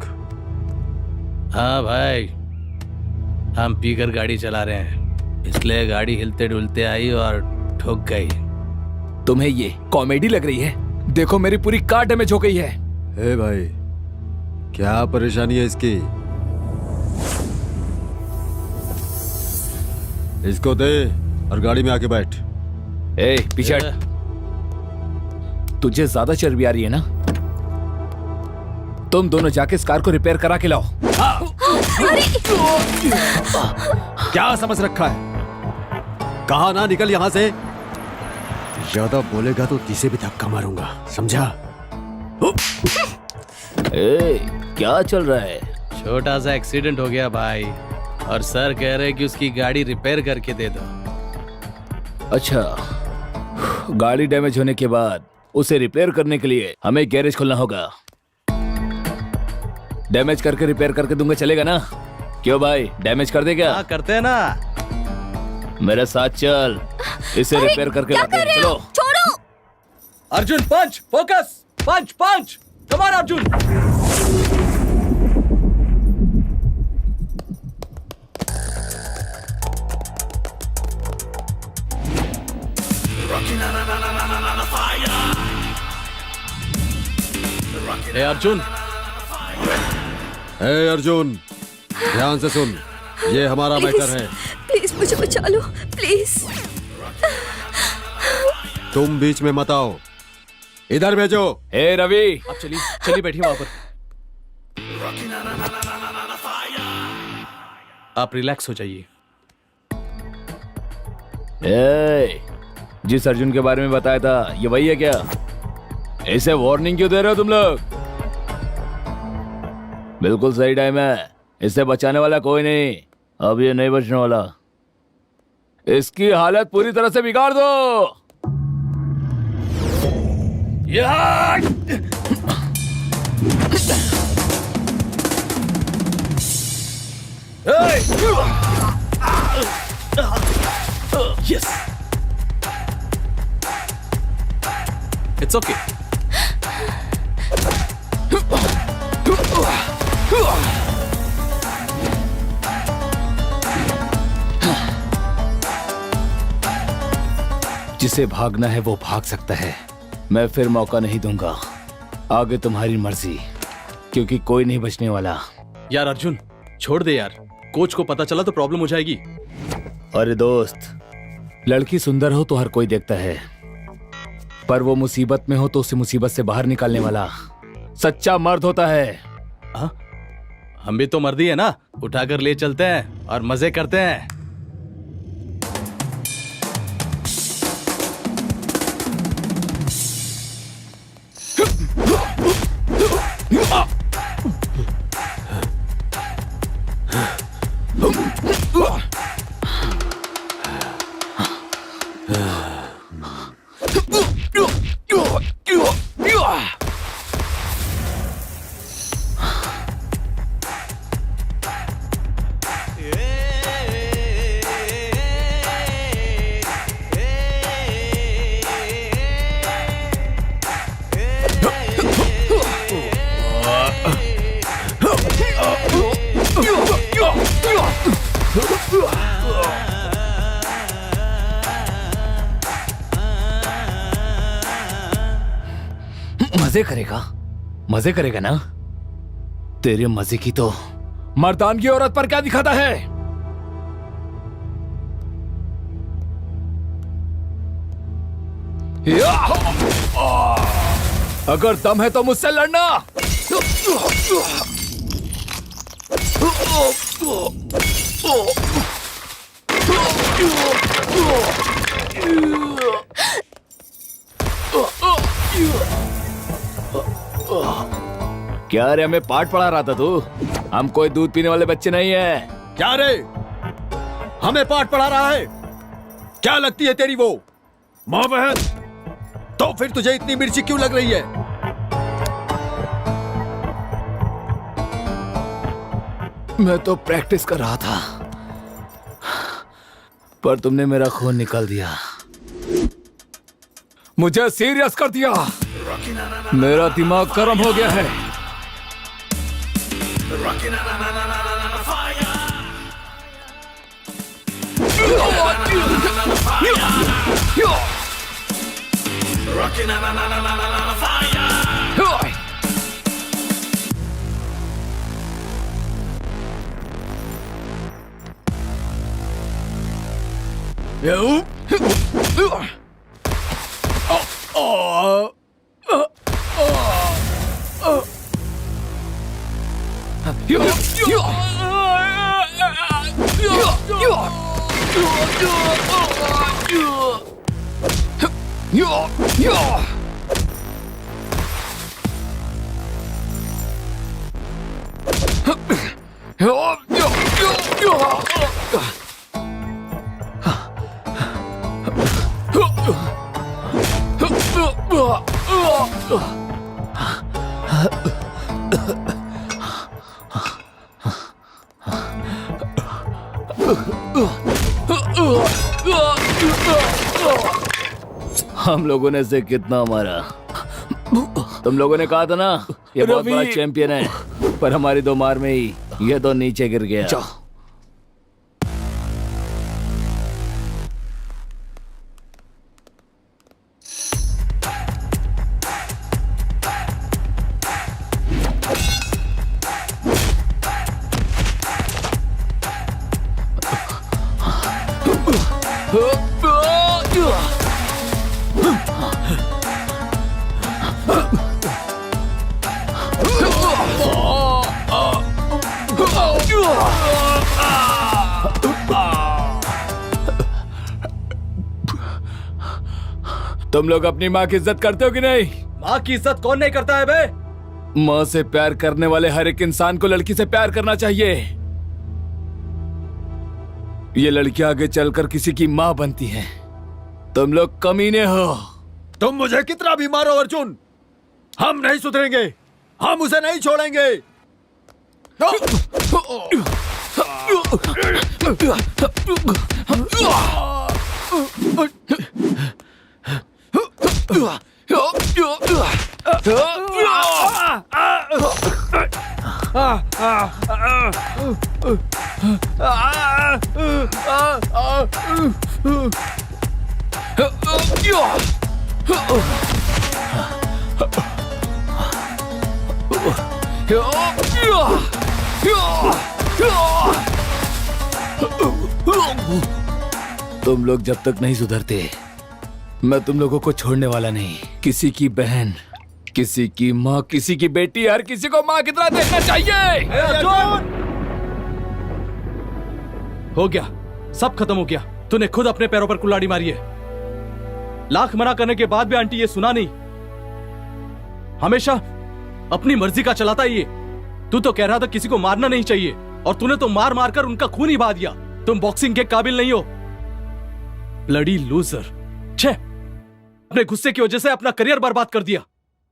हाँ भाई, हम पीकर गाड़ी चला रहे हैं, इसलिए गाड़ी हिलते डुलते आई और ठुक गई। तुम्हें ये कॉमेडी लग रही है? देखो मेरी पूरी कार डैमेज हो गई है। हे भाई, क्या परेशानी है इसकी? इसको दे और गाड़ी में आके बैठ। ए, पीछे हट। तुझे ज्यादा चर्बी आ रही है ना? तुम दोनों जाके इस कार को रिपेयर करा के लाओ। क्या समझ रखा है? कहा ना निकल यहां से। ज्यादा बोलेगा तो किसे भी धक्का मारूंगा, समझा? ए, क्या चल रहा है? छोटा सा एक्सीडेंट हो गया भाई, और सर कह रहे कि उसकी गाड़ी रिपेयर करके दे दो। अच्छा, गाड़ी डैमेज होने के बाद उसे रिपेयर करने के लिए हमें गैरेज खोलना होगा। डैमेज करके रिपेयर करके दूंगा, चलेगा ना? क्यों भाई, डैमेज कर दे क्या? हाँ करते हैं ना। मेरे साथ चल, इसे रिपेयर करके लाते हैं। चलो। छोड़ो। Arjun punch, focus, punch punch, come on Arjun. ए अर्जुन, हे अर्जुन, ध्यान से सुन, ये हमारा मैटर है। प्लीज मुझे बचा लो प्लीज। तुम बीच में मत आओ, इधर भेजो। हे रवि, आप चलिए चलिए बैठिए वहां पर। आप रिलैक्स हो जाइए। ए, जिस अर्जुन के बारे में बताया था ये वही है क्या? इसे वार्निंग क्यों दे रहे हो तुम लोग? बिल्कुल सही टाइम है, इसे बचाने वाला कोई नहीं। अब ये नहीं बचने वाला, इसकी हालत पूरी तरह से बिगाड़ दो। Yes, it's okay. जिसे भागना है वो भाग सकता है, मैं फिर मौका नहीं दूंगा। आगे तुम्हारी मर्जी, क्योंकि कोई नहीं बचने वाला। यार अर्जुन छोड़ दे यार, कोच को पता चला तो प्रॉब्लम हो जाएगी। अरे दोस्त, लड़की सुंदर हो तो हर कोई देखता है, पर वो मुसीबत में हो तो उसे मुसीबत से बाहर निकालने वाला सच्चा मर्द होता है। हाँ, हम भी तो मर्दी है ना, उठाकर ले चलते हैं और मजे करते हैं। मजे करेगा ना? तेरे मजे की तो मर्दान की औरत पर क्या दिखाता है? अगर दम है तो मुझसे लड़ना। क्या रे, हमें पाठ पढ़ा रहा था तू? हम कोई दूध पीने वाले बच्चे नहीं है। क्या रे, हमें पाठ पढ़ा रहा है? क्या लगती है तेरी वो माँ बहन? तो फिर तुझे इतनी मिर्ची क्यों लग रही है? मैं तो प्रैक्टिस कर रहा था, पर तुमने मेरा खून निकाल दिया, मुझे सीरियस कर दिया। मेरा दिमाग गर्म हो गया है। हम लोगों ने इसे कितना मारा। तुम लोगों ने कहा था ना ये बहुत बड़ा चैंपियन है, पर हमारी दो मार में ही ये तो नीचे गिर गया। तुम लोग अपनी माँ की इज्जत करते हो कि नहीं? माँ की इज्जत कौन नहीं करता है बे? माँ से प्यार करने वाले हर एक इंसान को लड़की से प्यार करना चाहिए। ये लड़कियां आगे चलकर किसी की माँ बनती हैं। तुम लोग कमीने हो। तुम मुझे कितना भी मारो अर्जुन, हम नहीं सुधरेंगे, हम उसे नहीं छोड़ेंगे। तुम लोग जब तक नहीं सुधरते, मैं तुम लोगों को छोड़ने वाला नहीं। किसी की बहन, किसी की माँ, किसी की बेटी, हर किसी को माँ की तरह देखना चाहिए। हो गया, सब खत्म हो गया। तूने खुद अपने पैरों पर कुल्हाड़ी मारी है। लाख मना करने के बाद भी आंटी ये सुना नहीं। हमेशा अपनी मर्जी का चलाता ये। तू तो कह रहा था किसी को मारना नहीं चाहिए, और तूने तो मार मार कर उनका खून ही बहा दिया। तुम बॉक्सिंग के काबिल नहीं हो, ब्लडी लूजर। छे, अपने गुस्से की वजह से अपना करियर बर्बाद कर दिया।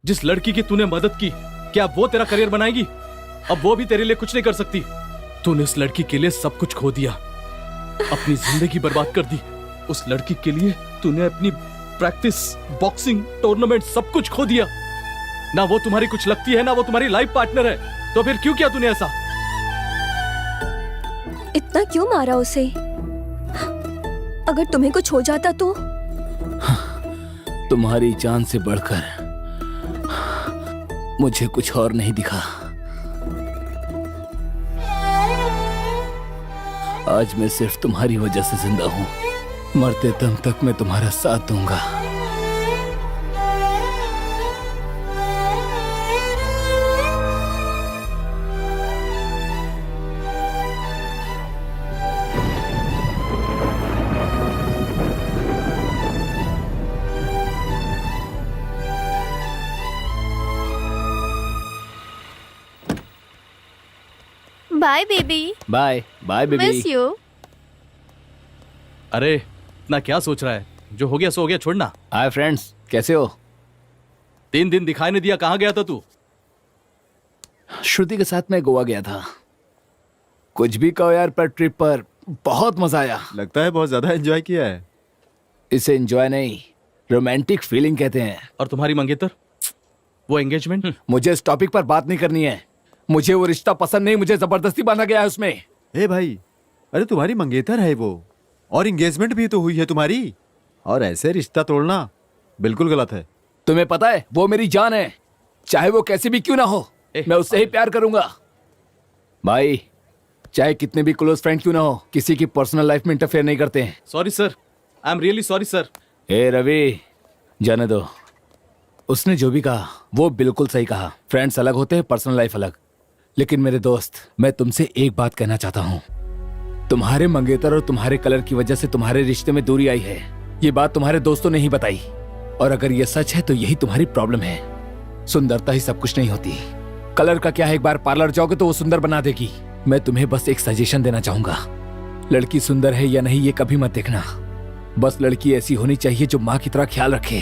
जिस लड़की की तूने मदद की, क्या वो तेरा करियर बनाएगी? अब वो भी तेरे लिए कुछ नहीं कर सकती। तूने उस लड़की के लिए सब कुछ खो दिया, अपनी जिंदगी बर्बाद कर दी। उस लड़की के लिए तूने अपनी प्रैक्टिस, बॉक्सिंग, टूर्नामेंट सब कुछ खो दिया। ना वो तुम्हारी कुछ लगती है, ना वो तुम्हारी लाइफ पार्टनर है। तो फिर क्यों किया तूने ऐसा? इतना क्यों मारा उसे? अगर तुम्हें कुछ हो जाता तो? तुम्हारी जान से बढ़कर मुझे कुछ और नहीं दिखा। आज मैं सिर्फ तुम्हारी वजह से जिंदा हूं। मरते दम तक मैं तुम्हारा साथ दूंगा। Bye baby. Bye bye baby. Miss you. अरे इतना क्या सोच रहा है? जो हो गया सो हो गया, छोड़ना। हाय फ्रेंड्स, कैसे हो? 3 दिन दिखाई नहीं दिया, कहाँ गया था तू? श्रुति के साथ मैं गोवा गया था। कुछ भी कहो यार, पर ट्रिप पर बहुत मजा आया। लगता है बहुत ज्यादा एंजॉय किया है। इसे एंजॉय नहीं, रोमांटिक फीलिंग कहते हैं। और तुम्हारी मंगेतर, वो एंगेजमेंट? मुझे इस टॉपिक पर बात नहीं करनी है। मुझे वो रिश्ता पसंद नहीं, मुझे जबरदस्ती बांधा गया है उसमें। ए भाई, अरे तुम्हारी मंगेतर है वो, और एंगेजमेंट भी तो हुई है तुम्हारी, और ऐसे रिश्ता तोड़ना बिल्कुल गलत है। तुम्हें पता है वो मेरी जान है, चाहे वो कैसी भी क्यों ना हो, मैं उससे ही प्यार करूंगा। भाई, चाहे कितने भी क्लोज फ्रेंड क्यों ना हो, किसी की पर्सनल लाइफ में इंटरफेयर नहीं करते हैं। Sorry sir, I am really sorry sir. ए रवि, जाने दो। उसने जो भी कहा वो बिल्कुल सही कहा। फ्रेंड्स अलग होते हैं, पर्सनल लाइफ अलग। लेकिन मेरे दोस्त, मैं तुमसे एक बात कहना चाहता हूँ। तुम्हारे मंगेतर और तुम्हारे कलर की वजह से तुम्हारे रिश्ते में दूरी आई है। ये बात तुम्हारे दोस्तों ने ही बताई, और अगर ये सच है तो यही तुम्हारी प्रॉब्लम है। सुंदरता ही सब कुछ नहीं होती। कलर का क्या है, एक बार पार्लर जाओगे तो वो सुंदर बना देगी। मैं तुम्हें बस एक सजेशन देना चाहूंगा। लड़की सुंदर है या नहीं ये कभी मत देखना, बस लड़की ऐसी होनी चाहिए जो माँ की तरह ख्याल रखे।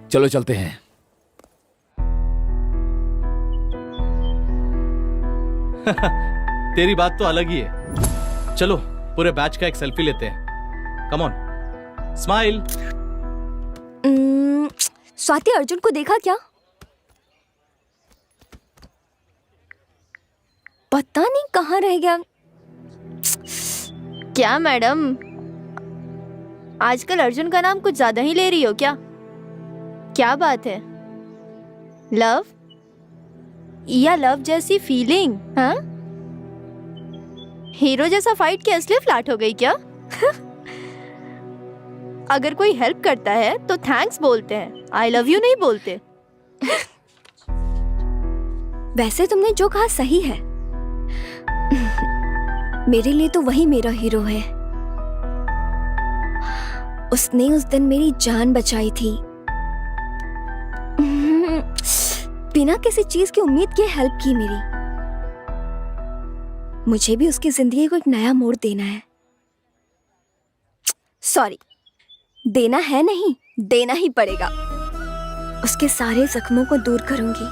चलो चलते हैं। तेरी बात तो अलग ही है। चलो पूरे बैच का एक सेल्फी लेते हैं। Come on, smile. Swati, Arjun को देखा क्या? पता नहीं कहाँ रह गया। क्या मैडम, आजकल अर्जुन का नाम कुछ ज्यादा ही ले रही हो क्या? क्या बात है? लव या लव जैसी फीलिंग? हाँ, हीरो जैसा फाइट के असली फ्लैट हो गई क्या? अगर कोई हेल्प करता है तो थैंक्स बोलते हैं, आई लव यू नहीं बोलते। वैसे तुमने जो कहा सही है। मेरे लिए तो वही मेरा हीरो है। उसने उस दिन मेरी जान बचाई थी। बिना किसी चीज की उम्मीद के हेल्प की मेरी। मुझे भी उसकी जिंदगी को एक नया मोड़ देना है। सॉरी, देना है नहीं, देना ही पड़ेगा। उसके सारे जख्मों को दूर करूंगी,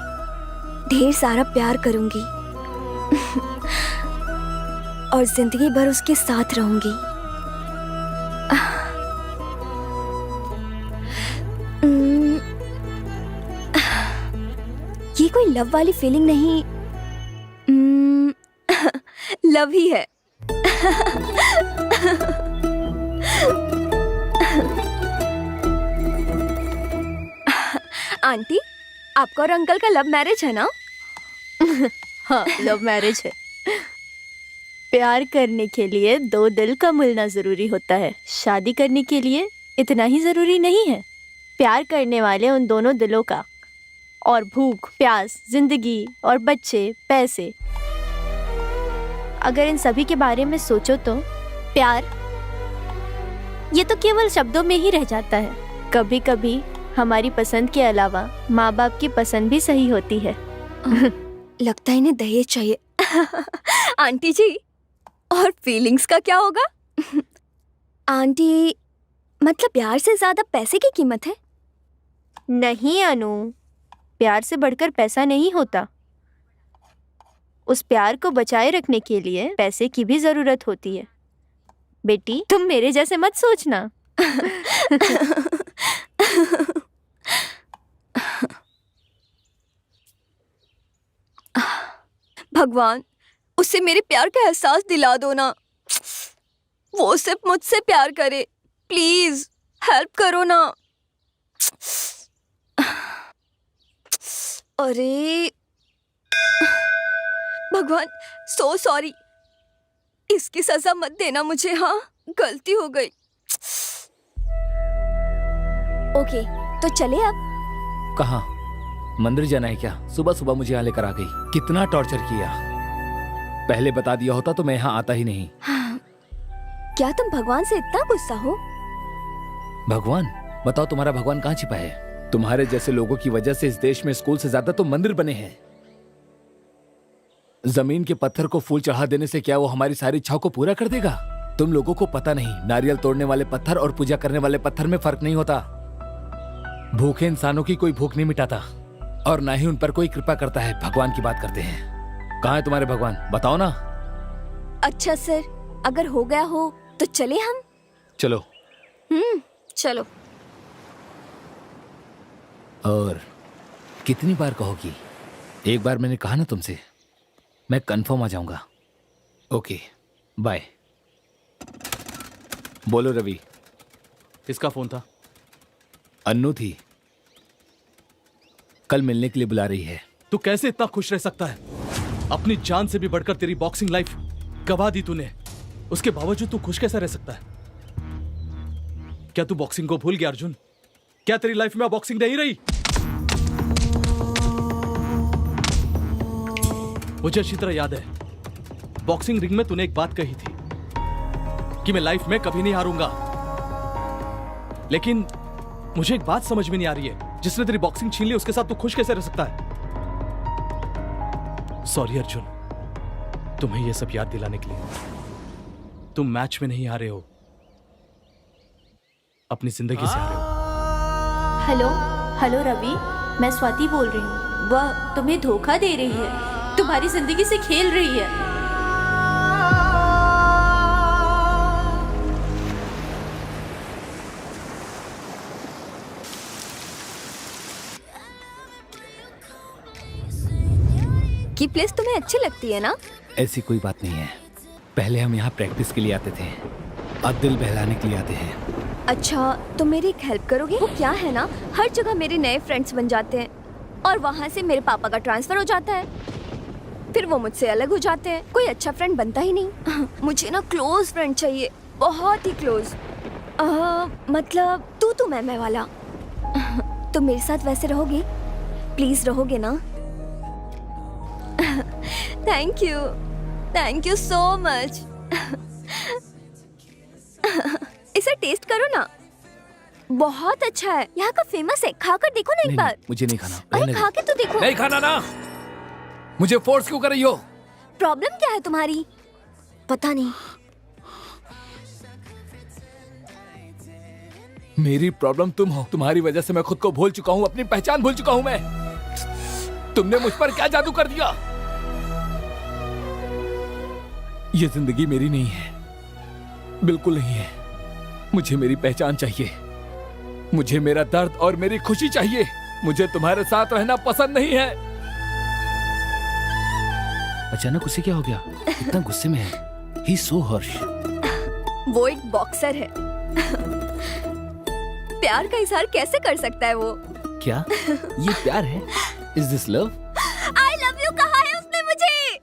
ढेर सारा प्यार करूंगी और जिंदगी भर उसके साथ रहूंगी। ये कोई लव वाली फीलिंग नहीं, लव ही है। आंटी, आपका और अंकल का लव मैरिज है ना? हाँ, लव मैरिज है। प्यार करने के लिए दो दिल का मिलना जरूरी होता है, शादी करने के लिए इतना ही जरूरी नहीं है। प्यार करने वाले उन दोनों दिलों का, और भूख, प्यास, जिंदगी और बच्चे, पैसे, अगर इन सभी के बारे में सोचो तो प्यार ये तो केवल शब्दों में ही रह जाता है। कभी कभी हमारी पसंद के अलावा माँ बाप की पसंद भी सही होती है। लगता है इन्हें दहेज चाहिए। आंटी जी, और फीलिंग्स का क्या होगा? आंटी, मतलब प्यार से ज्यादा पैसे की कीमत है? नहीं अनु, प्यार से बढ़कर पैसा नहीं होता। उस प्यार को बचाए रखने के लिए पैसे की भी जरूरत होती है। बेटी, तुम मेरे जैसे मत सोचना। भगवान, उसे मेरे प्यार का एहसास दिला दो ना। वो सिर्फ मुझसे प्यार करे, प्लीज हेल्प करो ना। अरे भगवान, सो सॉरी। इसकी सजा मत देना मुझे। हाँ, गलती हो गई। ओके, तो चले अब। कहाँ? मंदिर जाना है क्या? सुबह सुबह मुझे यहाँ लेकर आ गई। कितना टॉर्चर किया। पहले बता दिया होता तो मैं यहाँ आता ही नहीं। हाँ। क्या तुम भगवान से इतना गुस्सा हो? भगवान? बताओ, तुम्हारा भगवान कहाँ छिपा है? तुम्हारे जैसे लोगों की वजह से इस देश में स्कूल से ज्यादा तो मंदिर बने हैं। जमीन के पत्थर को फूल चढ़ा देने से क्या वो हमारी सारी इच्छाओं को पूरा कर देगा? तुम लोगों को पता नहीं, नारियल तोड़ने वाले पत्थर और पूजा करने वाले पत्थर में फर्क नहीं होता। भूखे इंसानों की कोई भूख नहीं मिटाता और ना ही उन पर कोई कृपा करता है। भगवान की बात करते हैं। कहाँ है तुम्हारे भगवान? बताओ ना। अच्छा सर, अगर हो गया हो तो चले हम। चलो। चलो। और कितनी बार कहोगी? एक बार मैंने कहा ना तुमसे, मैं कंफर्म आ जाऊंगा। Okay, bye. बोलो रवि। किसका फोन था? अन्नू थी, कल मिलने के लिए बुला रही है। तू कैसे इतना खुश रह सकता है? अपनी जान से भी बढ़कर तेरी बॉक्सिंग लाइफ गवा दी तूने, उसके बावजूद तू खुश कैसा रह सकता है? क्या तू बॉक्सिंग को भूल गया अर्जुन? क्या तेरी लाइफ में बॉक्सिंग नहीं रही? मुझे अच्छी तरह याद है, बॉक्सिंग रिंग में तूने एक बात कही थी कि मैं लाइफ में कभी नहीं हारूंगा। लेकिन मुझे एक बात समझ में नहीं आ रही है, जिसने तेरी बॉक्सिंग छीन ली उसके साथ तू खुश कैसे रह सकता है? सॉरी अर्जुन, तुम्हें यह सब याद दिलाने के लिए। तुम मैच में नहीं हारे हो, अपनी जिंदगी से हारे हो। हेलो हेलो रवि, मैं स्वाति बोल रही हूँ। वह तुम्हें धोखा दे रही है, तुम्हारी जिंदगी से खेल रही है। की प्लेस तुम्हें अच्छी लगती है ना? ऐसी कोई बात नहीं है। पहले हम यहाँ प्रैक्टिस के लिए आते थे, अब दिल बहलाने के लिए आते हैं। अच्छा, तो मेरी एक हेल्प करोगे? वो क्या है ना, हर जगह मेरे नए फ्रेंड्स बन जाते हैं और वहाँ से मेरे पापा का ट्रांसफर हो जाता है, फिर वो मुझसे अलग हो जाते हैं। कोई अच्छा फ्रेंड बनता ही नहीं। मुझे ना क्लोज फ्रेंड चाहिए, बहुत ही क्लोज। मतलब तू मैं वाला। तो मेरे साथ वैसे रहोगे? प्लीज रहोगे ना? Thank you so much. इसे टेस्ट करो ना। बहुत अच्छा है, यहाँ का फेमस है, खाकर देखो ना एक नहीं, बार। नहीं, मुझे नहीं खाना। अरे रहने दो। खा के तो देखो। नहीं खाना ना। मुझे फोर्स क्यों कर रही हो? प्रॉब्लम क्या है तुम्हारी? पता नहीं। मेरी प्रॉब्लम तुम हो। तुम्हारी वजह से मैं खुद को भूल चुका हूँ, अपनी पहचान भूल चुका हूँ मैं। तुमने मुझ पर क्या जादू कर दिया? ये जिंदगी मेरी नहीं है, बिल्कुल नहीं है। मुझे मेरी पहचान चाहिए, मुझे मेरा दर्द और मेरी खुशी चाहिए। मुझे तुम्हारे साथ रहना पसंद नहीं है। अचानक उसे क्या हो गया? इतना गुस्से में है। He is so harsh. वो एक बॉक्सर है। प्यार का इजहार कैसे कर सकता है वो? क्या ये प्यार है? Is this love? I love you कहा है उसने मुझे।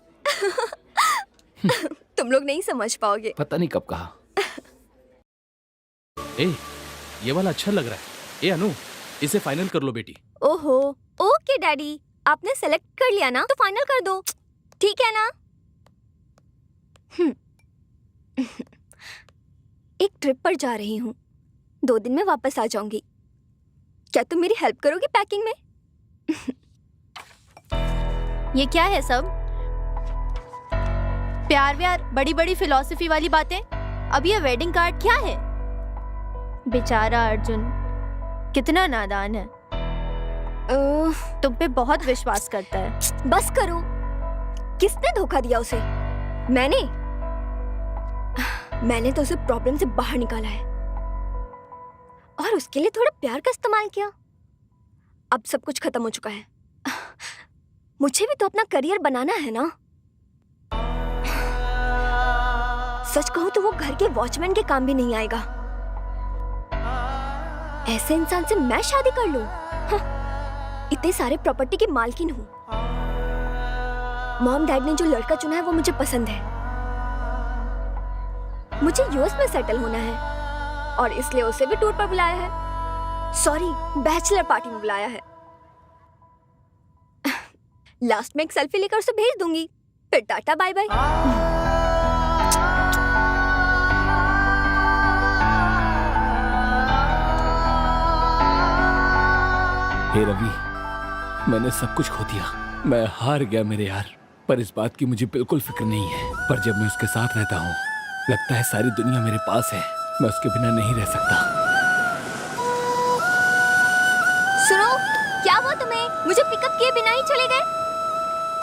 तुम लोग नहीं समझ पाओगे। पता नहीं कब कहा। ए, ये वाला अच्छा लग रहा है। ए अनु, इसे फाइनल कर लो बेटी। ओहो, ओके डैडी, आपने सेलेक्ट कर लिया ना, तो फाइनल कर दो, ठीक है ना? एक ट्रिप पर जा रही हूँ, 2 दिन में वापस आ जाऊंगी। क्या तुम मेरी हेल्प करोगी पैकिंग में? ये क्या है सब? प्यार व्यार, बड़ी बड़ी फिलॉसफी वाली बातें। अब ये वेडिंग कार्ड क्या है? बेचारा अर्जुन कितना नादान है। तुम पे बहुत विश्वास करता है। बस करो। किसने धोखा दिया उसे? मैंने तो उसे प्रॉब्लम से बाहर निकाला है और उसके लिए थोड़ा प्यार का इस्तेमाल किया। अब सब कुछ खत्म हो चुका है। मुझे भी तो अपना करियर बनाना है ना। सच कहूं तो वो घर के वॉचमैन के काम भी नहीं आएगा। ऐसे इंसान से मैं शादी कर लूं? इतने सारे प्रॉपर्टी की मालकिन हूं। मॉम डैड ने जो लड़का चुना है वो मुझे पसंद है। मुझे यूएस में सेटल होना है और इसलिए उसे भी टूर पर बुलाया है। सॉरी, बैचलर पार्टी में बुलाया है। लास्ट में एक सेल्फी लेकर उसे भेज दूंगी, फिर टाटा बाय बाय। हे रवि, मैंने सब कुछ खो दिया। मैं हार गया मेरे यार, पर इस बात की मुझे बिल्कुल फिक्र नहीं है। पर जब मैं उसके साथ रहता हूँ, लगता है सारी दुनिया मेरे पास है। मैं उसके बिना नहीं रह सकता। सुनो, क्या हुआ तुम्हें? मुझे पिकअप किए बिना ही चले गए?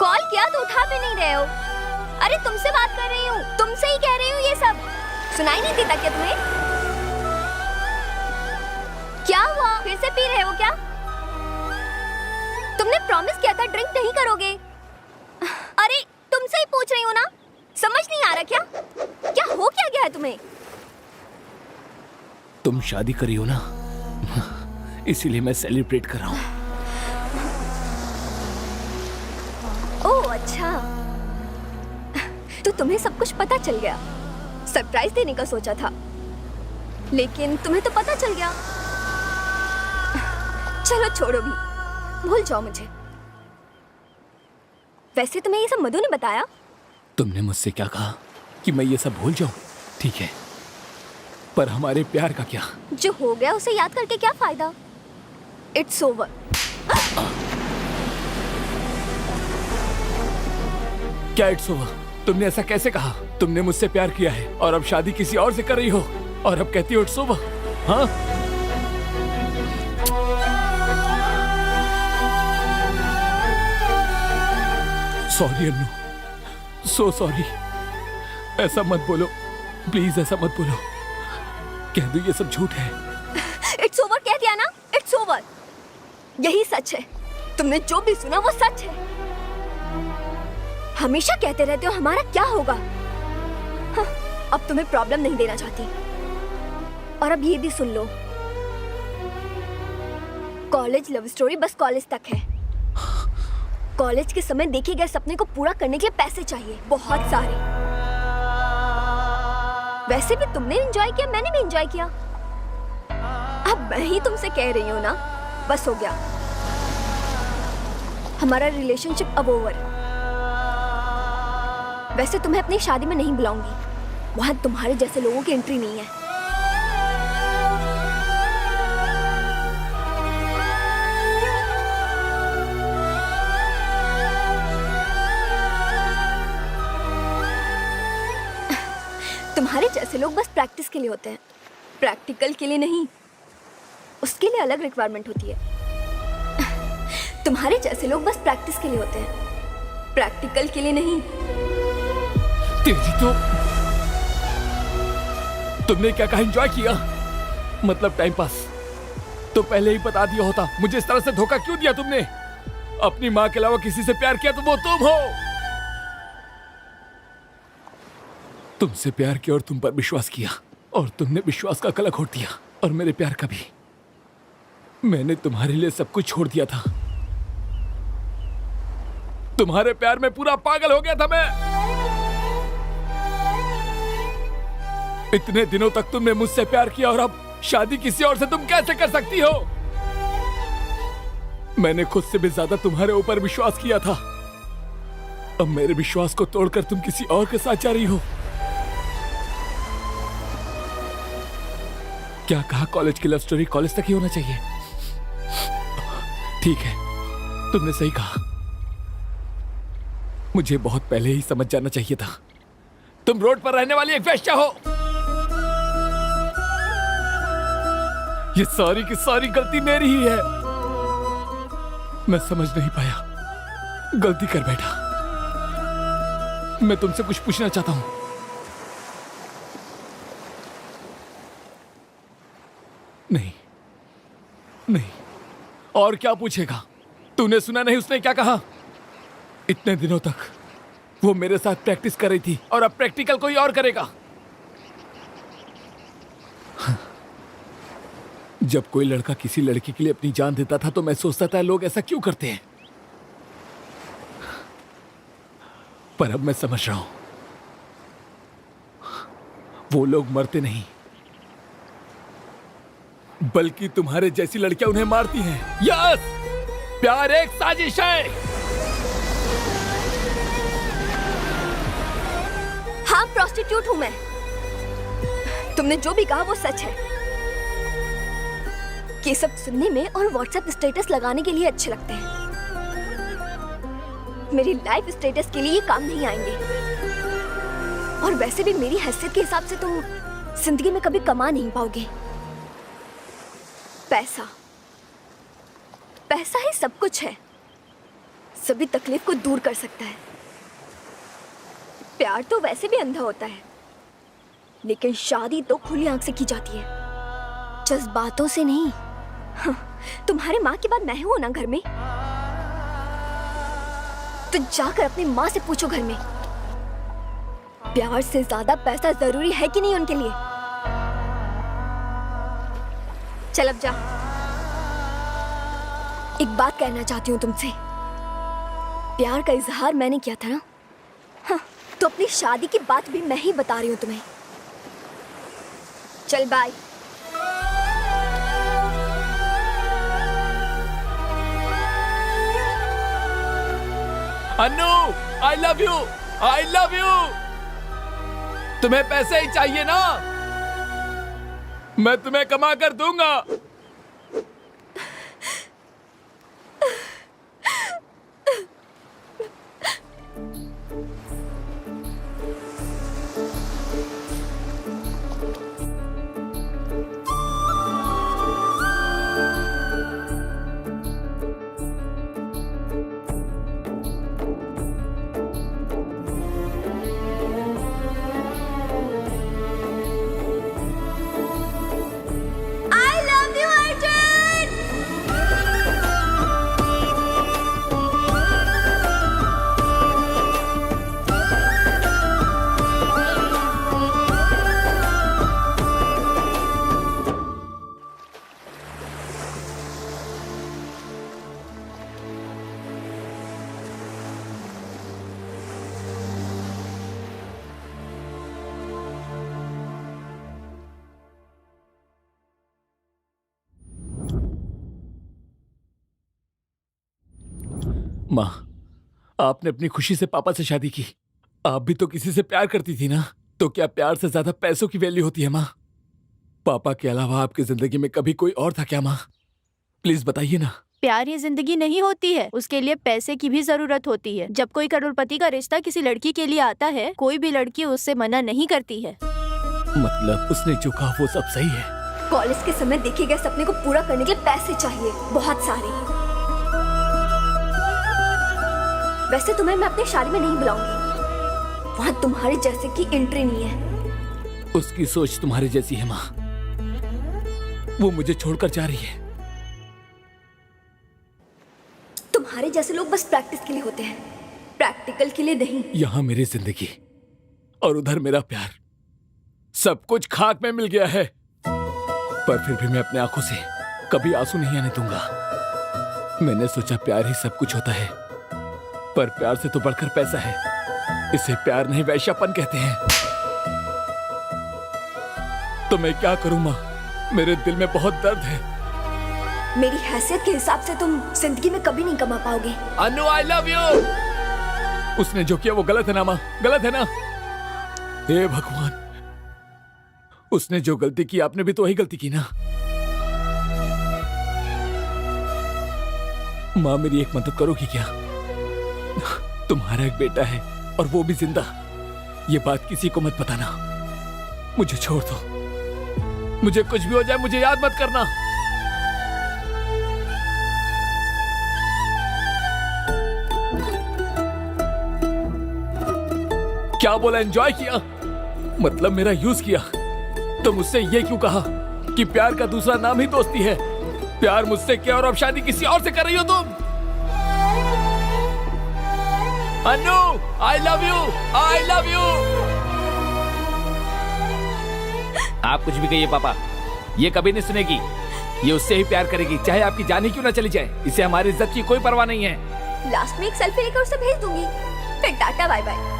कॉल किया तो उठा भी नहीं रहे हो। अरे तुमसे बात कर रही हूँ, तुमसे ही कह रही हूँ ये सब। सुनाई नहीं देता क्या तुम्हें? क्या हुआ? फिर से पी रहे हो क्या? तुमने प्रॉमिस किया था ड्रिंक नहीं करोगे। अरे तुमसे ही पूछ रही हूँ ना, समझ नहीं आ रहा क्या? क्या हो क्या गया है तुम्हें? तुम शादी करी हो ना, इसीलिए मैं सेलिब्रेट कर रहा हूँ। ओह अच्छा, तो तुम्हें सब कुछ पता चल गया। सरप्राइज देने का सोचा था, लेकिन तुम्हें तो पता चल गया। चलो छोड़ो भी, भूल जाओ मुझे। वैसे तुम्हें ये सब मधु ने बताया? तुमने मुझसे क्या कहा कि मैं ये सब भूल जाऊं? ठीक है, पर हमारे प्यार का क्या? जो हो गया उसे याद करके क्या फायदा? It's over. क्या इट्स ओवर? तुमने ऐसा कैसे कहा? तुमने मुझसे प्यार किया है और अब शादी किसी और से कर रही हो और अब कहती हो इट्स ओवर? हाँ? Sorry Annu, so sorry. ऐसा मत बोलो प्लीज, ऐसा मत बोलो। कह दो ये सब झूठ है। इट्स ओवर कह दिया ना, इट्स ओवर। यही सच है। तुमने जो भी सुना वो सच है। हमेशा कहते रहते हो हमारा क्या होगा। हाँ, अब तुम्हें प्रॉब्लम नहीं देना चाहती। और अब ये भी सुन लो, कॉलेज लव स्टोरी बस कॉलेज तक है। कॉलेज के समय देखे गए सपने को पूरा करने के लिए पैसे चाहिए, बहुत सारे। वैसे भी तुमने एंजॉय किया, मैंने भी एंजॉय किया। अब मैं ही तुमसे कह रही हूँ ना, बस हो गया। हमारा रिलेशनशिप अब ओवर। वैसे तुम्हें अपनी शादी में नहीं बुलाऊंगी, वहां तुम्हारे जैसे लोगों की एंट्री नहीं है। तुम्हारे जैसे लोग बस प्रैक्टिस के लिए होते हैं, प्रैक्टिकल के लिए नहीं। उसके लिए अलग रिक्वायरमेंट होती है। तुम्हारे जैसे लोग बस प्रैक्टिस के लिए होते हैं, प्रैक्टिकल के लिए नहीं। तेरी तो तुमने क्या कहा एंजॉय किया, मतलब टाइम पास। तो पहले ही बता दिया होता। मुझे इस तरह से धोखा क्यों दिया तुमने? अपनी माँ के अलावा किसी से प्यार किया तो वो तुम हो। तुमसे प्यार किया और तुम पर विश्वास किया, और तुमने विश्वास का कलंक घोट दिया, और मेरे प्यार का भी। मैंने तुम्हारे लिए सब कुछ छोड़ दिया था। तुम्हारे प्यार में पूरा पागल हो गया था मैं। इतने दिनों तक तुमने मुझसे प्यार किया, और अब शादी किसी और से तुम कैसे कर सकती हो? मैंने खुद से भी ज्यादा तुम्हारे ऊपर विश्वास किया था। अब मेरे विश्वास को तोड़कर तुम किसी और के साथ जा रही हो। क्या कहा, कॉलेज की लव स्टोरी कॉलेज तक ही होना चाहिए? ठीक है, तुमने सही कहा। मुझे बहुत पहले ही समझ जाना चाहिए था। तुम रोड पर रहने वाली एक वेश्या हो। ये सारी की सारी गलती मेरी ही है। मैं समझ नहीं पाया, गलती कर बैठा। मैं तुमसे कुछ पूछना चाहता हूं। नहीं नहीं, और क्या पूछेगा? तूने सुना नहीं उसने क्या कहा? इतने दिनों तक वो मेरे साथ प्रैक्टिस कर रही थी, और अब प्रैक्टिकल कोई और करेगा। जब कोई लड़का किसी लड़की के लिए अपनी जान देता था तो मैं सोचता था लोग ऐसा क्यों करते हैं, पर अब मैं समझ रहा हूं, वो लोग मरते नहीं, बल्कि तुम्हारे जैसी लड़कियां उन्हें मारती हैं। यस, प्यार एक साजिश है। हाँ, प्रोस्टिट्यूट हूं मैं। तुमने जो भी कहा वो सच है। ये सब सुनने में और व्हाट्सएप स्टेटस लगाने के लिए अच्छे लगते हैं। मेरी लाइफ स्टेटस के लिए ये काम नहीं आएंगे। और वैसे भी मेरी हैसियत के हिसाब से तुम जिंदगी में कभी कमा नहीं पाओगे। पैसा, पैसा ही सब कुछ है, सभी तकलीफ को दूर कर सकता है। प्यार तो वैसे भी अंधा होता है, लेकिन शादी तो खुली आंख से की जाती है, जज्बातों से नहीं। हाँ, तुम्हारे माँ के बाद मैं हूं ना घर में, तो जाकर अपनी माँ से पूछो घर में, प्यार से ज्यादा पैसा जरूरी है कि नहीं उनके लिए। चल अब जा। एक बात कहना चाहती हूँ तुमसे। प्यार का इजहार मैंने किया था ना, हाँ, तो अपनी शादी की बात भी मैं ही बता रही हूँ तुम्हें। चल bye. Annu, I love you, I love you. तुम्हें पैसे ही चाहिए ना? मैं तुम्हें कमा कर दूंगा। माँ, आपने अपनी खुशी से पापा से शादी की। आप भी तो किसी से प्यार करती थी ना, तो क्या प्यार से ज्यादा पैसों की वैल्यू होती है माँ? पापा के अलावा आपकी जिंदगी में कभी कोई और था क्या माँ? प्लीज बताइए ना। प्यार ये जिंदगी नहीं होती है, उसके लिए पैसे की भी जरूरत होती है। जब कोई करोड़पति का रिश्ता किसी लड़की के लिए आता है, कोई भी लड़की उससे मना नहीं करती है। मतलब उसने जो कहा वो सब सही है? कॉलेज के समय देखे गए सपने को पूरा करने के लिए पैसे चाहिए, बहुत सारे। वैसे तुम्हें मैं अपनी शादी में नहीं बुलाऊंगी, वहाँ तुम्हारे जैसे की एंट्री नहीं है। उसकी सोच तुम्हारे जैसी है माँ, वो मुझे छोड़कर जा रही है। तुम्हारे जैसे लोग बस प्रैक्टिस के लिए होते हैं, प्रैक्टिकल के लिए नहीं। यहाँ मेरी जिंदगी और उधर मेरा प्यार, सब कुछ खाक में मिल गया है। पर फिर भी मैं अपने आंखों से कभी आंसू नहीं आने दूंगा। मैंने सोचा प्यार ही सब कुछ होता है, पर प्यार से तो बढ़कर पैसा है। इसे प्यार नहीं वैश्यापन कहते हैं। तो मैं क्या करूं माँ, मेरे दिल में बहुत दर्द है। मेरी हैसियत के हिसाब से तुम जिंदगी में कभी नहीं कमा पाओगे। अनु आई लव यू। उसने जो किया वो गलत है ना माँ, गलत है ना? हे भगवान, उसने जो गलती की आपने भी तो वही गलती की ना। माँ मेरी एक मदद करोगी क्या? तुम्हारा एक बेटा है और वो भी जिंदा। ये बात किसी को मत बताना। मुझे छोड़ दो, मुझे कुछ भी हो जाए मुझे याद मत करना। क्या बोला? एंजॉय किया? मतलब मेरा यूज किया? तो मुझसे ये क्यों कहा कि प्यार का दूसरा नाम ही दोस्ती है? प्यार मुझसे क्या और अब शादी किसी और से कर रही हो तुम? Anu I love you, I love you. आप कुछ भी कहिए पापा, ये कभी नहीं सुनेगी। ये उससे ही प्यार करेगी, चाहे आपकी जान ही क्यों ना चली जाए। इसे हमारी इज्जत की कोई परवाह नहीं है। लास्ट में एक सेल्फी लेकर उसे भेज दूंगी, फिर टाटा बाय बाय।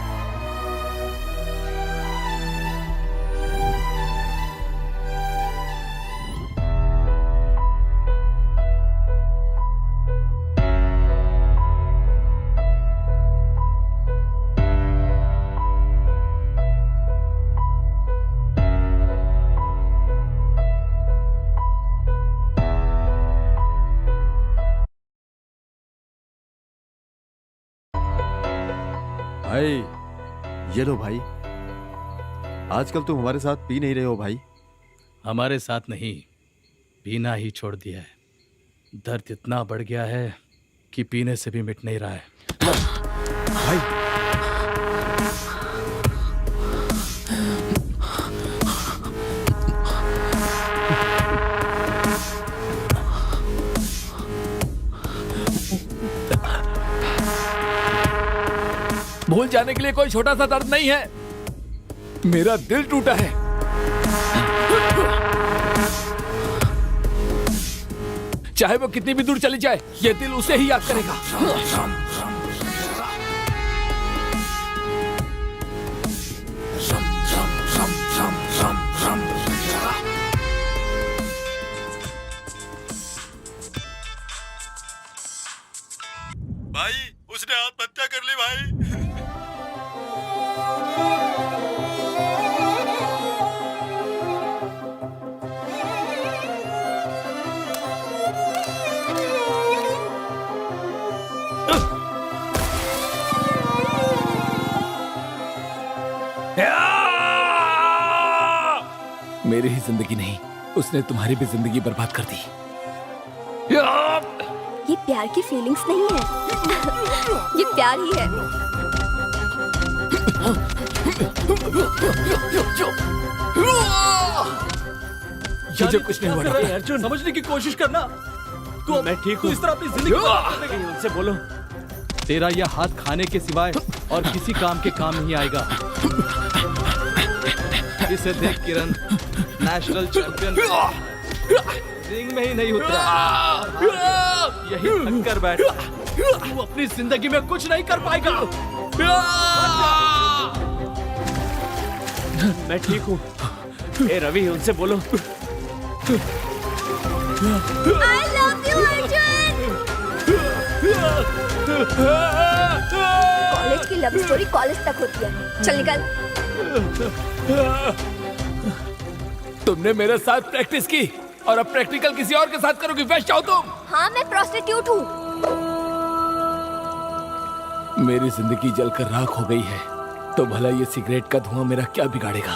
भाई ये लो भाई, आजकल तुम हमारे साथ पी नहीं रहे हो भाई। हमारे साथ नहीं, पीना ही छोड़ दिया है। दर्द इतना बढ़ गया है कि पीने से भी मिट नहीं रहा है। भाई भूल जाने के लिए कोई छोटा सा दर्द नहीं है। मेरा दिल टूटा है। चाहे वो कितनी भी दूर चली जाए, ये दिल उसे ही याद करेगा। भाई उसने आत्महत्या कर ली भाई। मेरी ही जिंदगी नहीं, उसने तुम्हारी भी जिंदगी बर्बाद कर दी। ये प्यार की फीलिंग्स नहीं है, ये प्यार ही है। मुझे कुछ नहीं हुआ अर्जुन, समझने की कोशिश करना। तू मैं ठीक हूँ। इस तरह अपनी जिंदगी उनसे बोलो। तेरा यह हाथ खाने के सिवाय और किसी काम के काम नहीं आएगा। इसे देख किरण, नेशनल चैंपियन रिंग में ही नहीं उतरा, यही थक कर बैठ। तू अपनी जिंदगी में कुछ नहीं कर पाएगा। मैं ठीक हूँ। ए रवि, उनसे बोलो। I love you, Arjun. College की लव स्टोरी कॉलेज तक होती है। चल निकल। तुमने मेरे साथ प्रैक्टिस की और अब प्रैक्टिकल किसी और के साथ करोगी। वैश्या हो तुम। हाँ, मैं प्रोस्टिट्यूट हूँ। मेरी जिंदगी जलकर राख हो गई है, तो भला ये सिगरेट का धुआं मेरा क्या बिगाड़ेगा?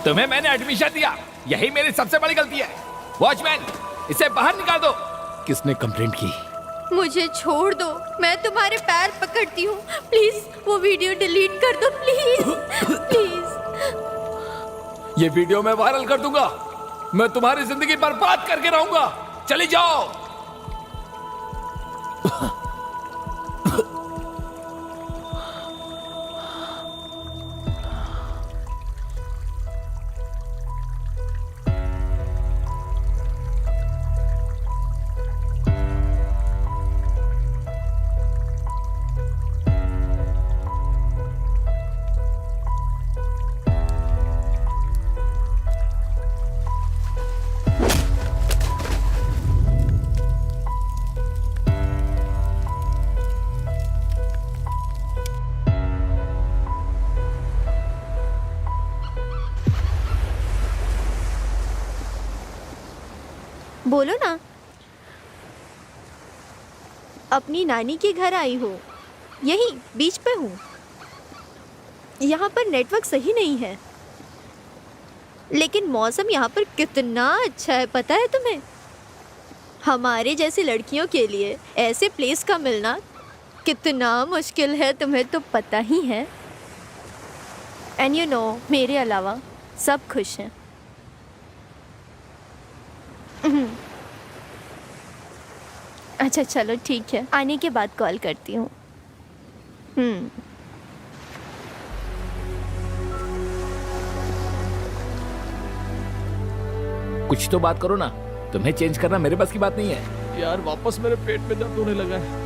तुम्हें मैंने एडमिशन दिया, यही मेरी सबसे बड़ी गलती है। वॉचमैन, इसे बाहर निकाल दो। किसने कंप्लेंट की? मुझे छोड़ दो, मैं तुम्हारे पैर पकड़ती हूँ। प्लीज वो वीडियो डिलीट कर दो, प्लीज प्लीज। ये वीडियो मैं वायरल कर दूंगा। मैं तुम्हारी जिंदगी बर्बाद करके रहूंगा। चली जाओ। बोलो ना। अपनी नानी के घर आई हो, यही बीच पे हूँ। यहाँ पर नेटवर्क सही नहीं है, लेकिन मौसम यहाँ पर कितना अच्छा है पता है तुम्हें? हमारे जैसी लड़कियों के लिए ऐसे प्लेस का मिलना कितना मुश्किल है, तुम्हें तो पता ही है। एंड यू नो, मेरे अलावा सब खुश हैं। अच्छा चलो ठीक है, आने के बाद कॉल करती हूँ। कुछ तो बात करो ना। तुम्हें चेंज करना मेरे बस की बात नहीं है। यार वापस मेरे पेट में दर्द होने लगा है।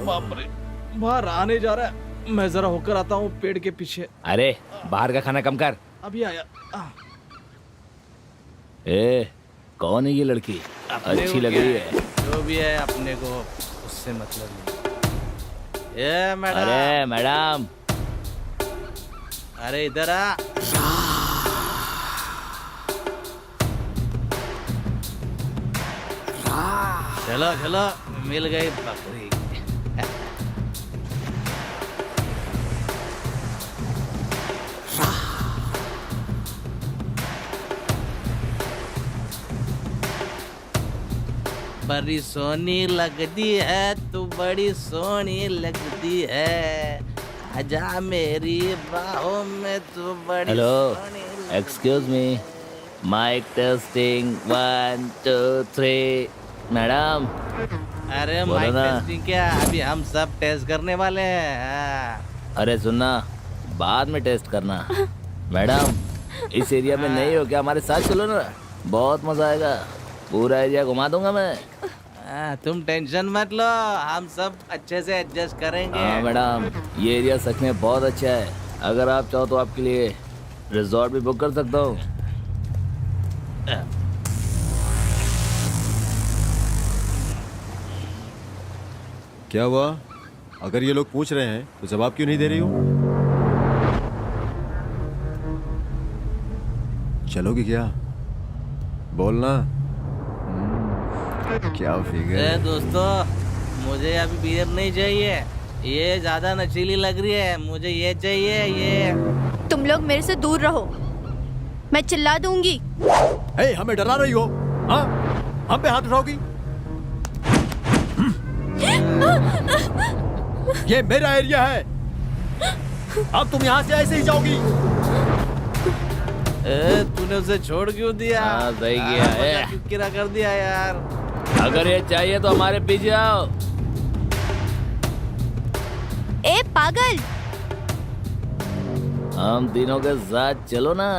बाप रे, बाहर आने जा रहा है। मैं जरा होकर आता हूँ पेड़ के पीछे। अरे बाहर का खाना कम कर। अभी आया। ए, कौन है ये लड़की? अच्छी लग रही है। जो भी है अपने को उससे मतलब नहीं। ए मैडम। अरे मैडम, अरे इधर आ। चलो चलो, मिल गई बकरी। बड़ी सोनी लगती है तू, बड़ी सोनी लगती है। आजा मेरी बाहों में तू बड़ी hello, Soni. Excuse me, mike testing 1 2 3। Madam अरे बोलो माइक ना। टेस्टिंग क्या, अभी हम सब टेस्ट करने वाले हैं। अरे सुनना, बाद में टेस्ट करना। मैडम, इस एरिया में नहीं हो क्या? हमारे साथ चलो ना, बहुत मजा आएगा। पूरा एरिया घुमा दूंगा मैं। तुम टेंशन मत लो, हम सब अच्छे से एडजस्ट करेंगे। हाँ मैडम, ये एरिया सच में बहुत अच्छा है। अगर आप चाहो तो आपके लिए रिजॉर्ट भी बुक कर सकता हूँ। क्या हुआ? अगर ये लोग पूछ रहे हैं तो जवाब क्यों नहीं दे रही हो? चलोगी क्या? बोलना। क्या फिगर? दोस्तों, मुझे अभी बियर नहीं चाहिए, ये ज्यादा नशीली लग रही है। मुझे ये चाहिए, ये। तुम लोग मेरे से दूर रहो, मैं चिल्ला दूंगी। हे, हमें डरा रही हो? हाँ, हम पे हाथ उठाओगी? ये मेरा एरिया है, अब तुम यहाँ से ऐसे ही जाओगी। तूने उसे छोड़ क्यों दिया? हाँ, सही किया है। क्यों किरा कर दिया यार? अगर ये चाहिए तो हमारे पीछे आओ। ए पागल, हम तीनों के साथ चलो ना।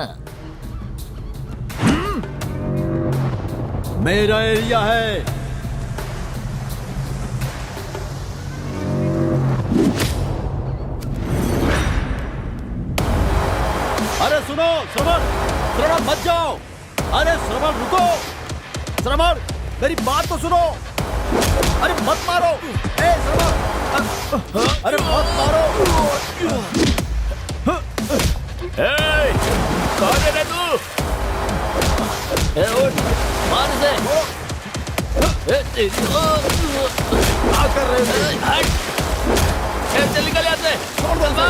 मेरा एरिया है। अरे सुनो श्रवण, श्रवण मत जाओ। अरे श्रवण रुको, श्रवण मेरी बात तो सुनो। अरे मत मारो। ए श्रवण, अरे मत मारो। कौन है रे तू? उठ, मार इसे। क्या कर रहे हो? हट। चल निकल यहाँ से। छोड़ दो इसे।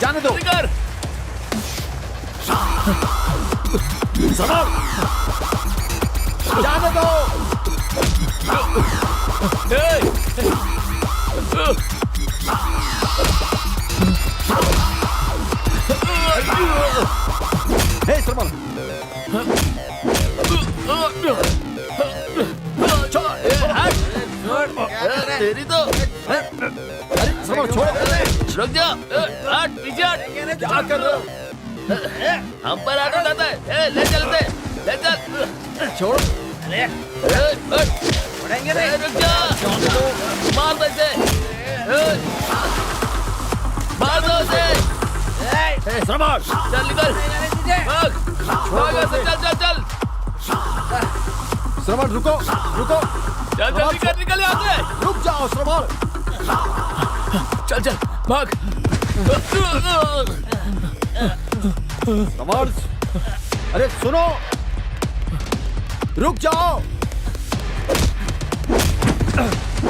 जाने दो। निकल। सवार। जाने दो। हे सरमल। तेरी तो अरे सरमल छोड़ो। रुक जा। हट पीछे हट। क्या कर रहे हो? हम पर आगे जाता है। ले चलते। ले चल। छोड़ो। रुक जा। मार दो इसे। मार दो इसे। सरमल। चल निकल। भाग। भाग ऐसे। चल चल चल। सरमल रुको रुको। चल चल निकल निकल यहाँ से। रुक जाओ सरमल। चल चल भाग। सरमल। अरे सुनो। रुक जाओ।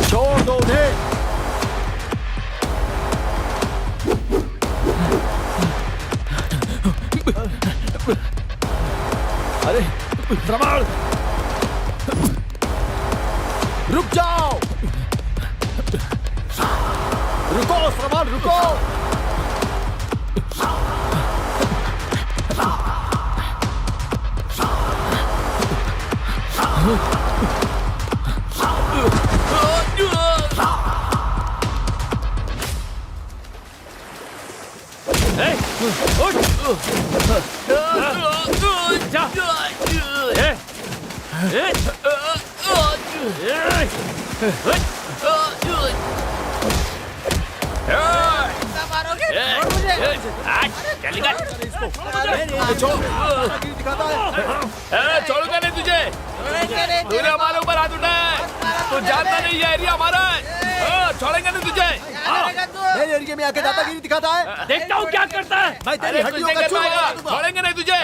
छोड़ दो उन्हें। अरे सरमल। रुक जाओ। रुको सरमल रुको। छोड़ूंगा नहीं तुझे। तूने हमारे ऊपर हाथ उठाया है। तू जानता नहीं ये एरिया हमारा है। छोड़ेंगे नहीं तुझे। मेरे एरिया में आके दादागिरी दिखाता है। देखता हूँ क्या करता है। मैं तेरी हड्डियों का चूरमा उड़ा दूंगा। छोड़ेंगे नहीं तुझे।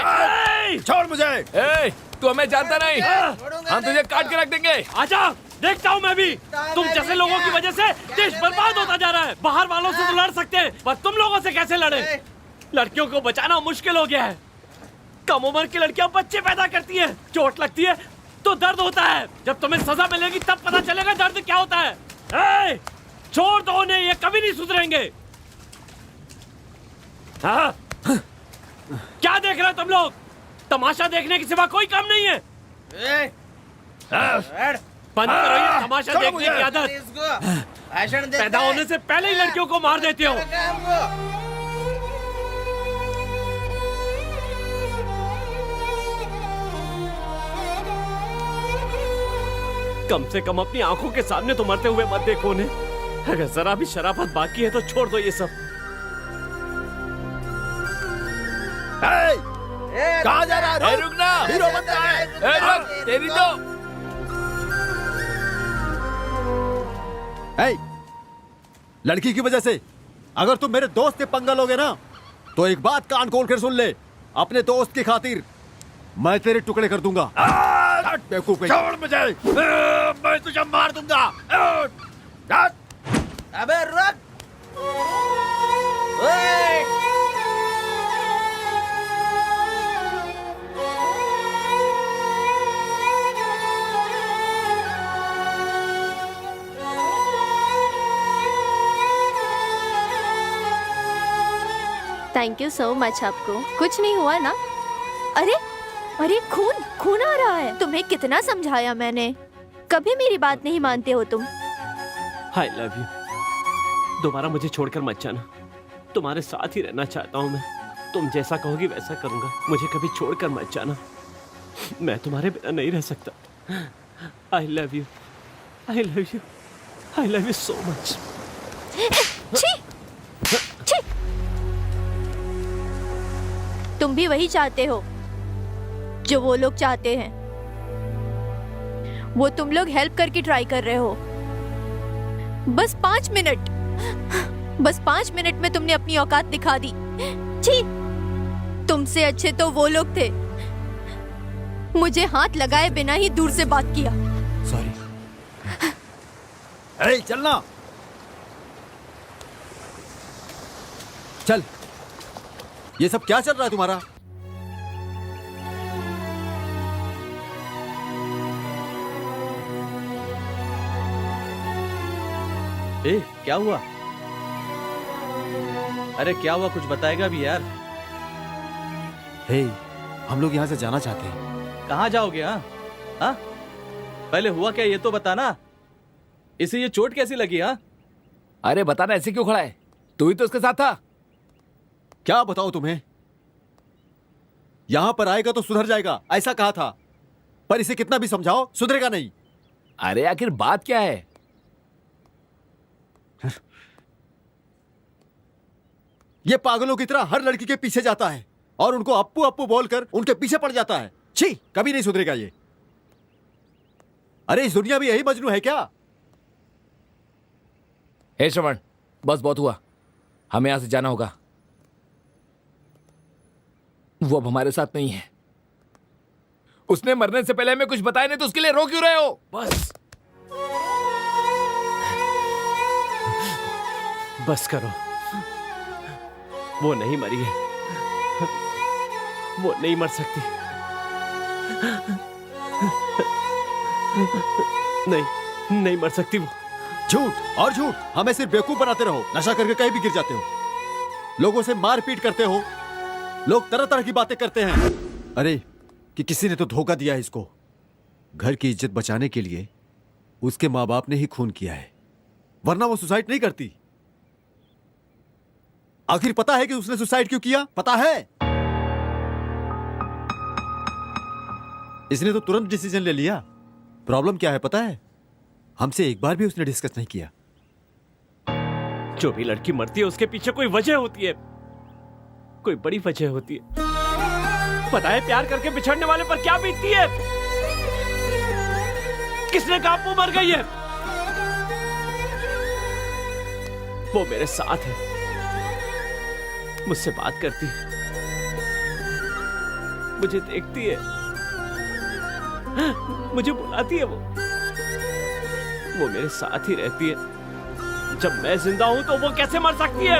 छोड़ मुझे। तू हमें जानता नहीं। हम तुझे काट के रख देंगे। आजा, देखता हूँ मैं भी। तुम जैसे लोगों की वजह से देश बर्बाद होता जा रहा है। बाहर वालों से तो लड़ सकते हैं, पर तुम लोगों से कैसे लड़े? लड़कियों को बचाना मुश्किल हो गया है। कम उम्र की लड़कियां बच्चे पैदा करती हैं, चोट लगती है तो दर्द होता है। जब तुम्हें सजा मिलेगी तब पता चलेगा दर्द क्या होता है। छोड़ दो उन्हें, ये कभी नहीं सुधरेंगे। हाँ? क्या देख रहे हो तुम लोग? तमाशा देखने के सिवा कोई काम नहीं है। बंद करो ये तमाशा देखने की आदत। पैदा होने से पहले ही लड़कियों को मार देते हो। कम से कम अपनी आंखों के सामने तो मरते हुए मत देखो उन्हें। अगर जरा भी शराफत बाकी है तो छोड़ दो ये सब। कहाँ जा रहा है? रुकना। हीरो बनता है। रुक, तेरी तो लड़की की वजह से अगर तुम मेरे दोस्त से पंगा लोगे ना तो एक बात कान खोल कर सुन ले। अपने दोस्त की खातिर मैं तेरे टुकड़े कर दूंगा। बेवकूफ। छोड़ मुझे। मैं तुझे मार दूंगा। अबे रुक। Thank you so much. आपको कुछ नहीं हुआ ना? अरे अरे खून खून आ रहा है। तुम्हें कितना समझाया मैंने, कभी मेरी बात नहीं मानते हो तुम। आई लव यू। दोबारा मुझे छोड़कर मत जाना। तुम्हारे साथ ही रहना चाहता हूँ मैं। तुम जैसा कहोगी वैसा करूंगा। मुझे कभी छोड़कर मत जाना। मैं तुम्हारे बिना नहीं रह सकता। आई love you. I love you. I love you so much. छी! छी! तुम भी वही चाहते हो जो वो लोग चाहते हैं। वो तुम लोग हेल्प करके ट्राई कर रहे हो। बस 5 मिनट में तुमने अपनी औकात दिखा दी। छी! तुमसे अच्छे तो वो लोग थे, मुझे हाथ लगाए बिना ही दूर से बात किया। सॉरी। अरे चलना, चल। ये सब क्या चल रहा है तुम्हारा? ए, क्या हुआ? अरे क्या हुआ, कुछ बताएगा भी यार। हे, हम लोग यहाँ से जाना चाहते हैं। कहाँ जाओगे? हाँ? पहले हुआ क्या ये तो बताना। इसे ये चोट कैसी लगी? हाँ, अरे बताना, ऐसे क्यों खड़ा है? तू ही तो उसके साथ था। क्या बताओ तुम्हें? यहां पर आएगा तो सुधर जाएगा, ऐसा कहा था, पर इसे कितना भी समझाओ सुधरेगा नहीं। अरे आखिर बात क्या है? ये पागलों की तरह हर लड़की के पीछे जाता है और उनको अप्पू अप्पू बोलकर उनके पीछे पड़ जाता है। छी, कभी नहीं सुधरेगा ये। अरे इस दुनिया में यही मजनू है क्या? हे श्रवण, बस बहुत हुआ, हमें यहां से जाना होगा। वो अब हमारे साथ नहीं है। उसने मरने से पहले हमें कुछ बताया नहीं, तो उसके लिए रो क्यों रहे हो? बस करो, वो नहीं मरी है, वो नहीं मर सकती। नहीं मर सकती वो। झूठ और झूठ, हमें सिर्फ बेवकूफ बनाते रहो। नशा करके कहीं भी गिर जाते हो, लोगों से मारपीट करते हो, लोग तरह तरह की बातें करते हैं। अरे कि किसी ने तो धोखा दिया है इसको। घर की इज्जत बचाने के लिए उसके माँ बाप ने ही खून किया है, वरना वो सुसाइड नहीं करती। आखिर पता है कि उसने सुसाइड क्यों किया? पता है? इसने तो तुरंत डिसीजन ले लिया। प्रॉब्लम क्या है पता है? हमसे एक बार भी उसने डिस्कस नहीं किया। जो भी लड़की मरती है उसके पीछे कोई वजह होती है, कोई बड़ी वजह होती है। पता है प्यार करके बिछड़ने वाले पर क्या बीतती है? किसने कहा वो मर गई है? वो मेरे साथ है, मुझसे बात करती है, मुझे देखती है, मुझे बुलाती है। वो मेरे साथ ही रहती है। जब मैं जिंदा हूं तो वो कैसे मर सकती है?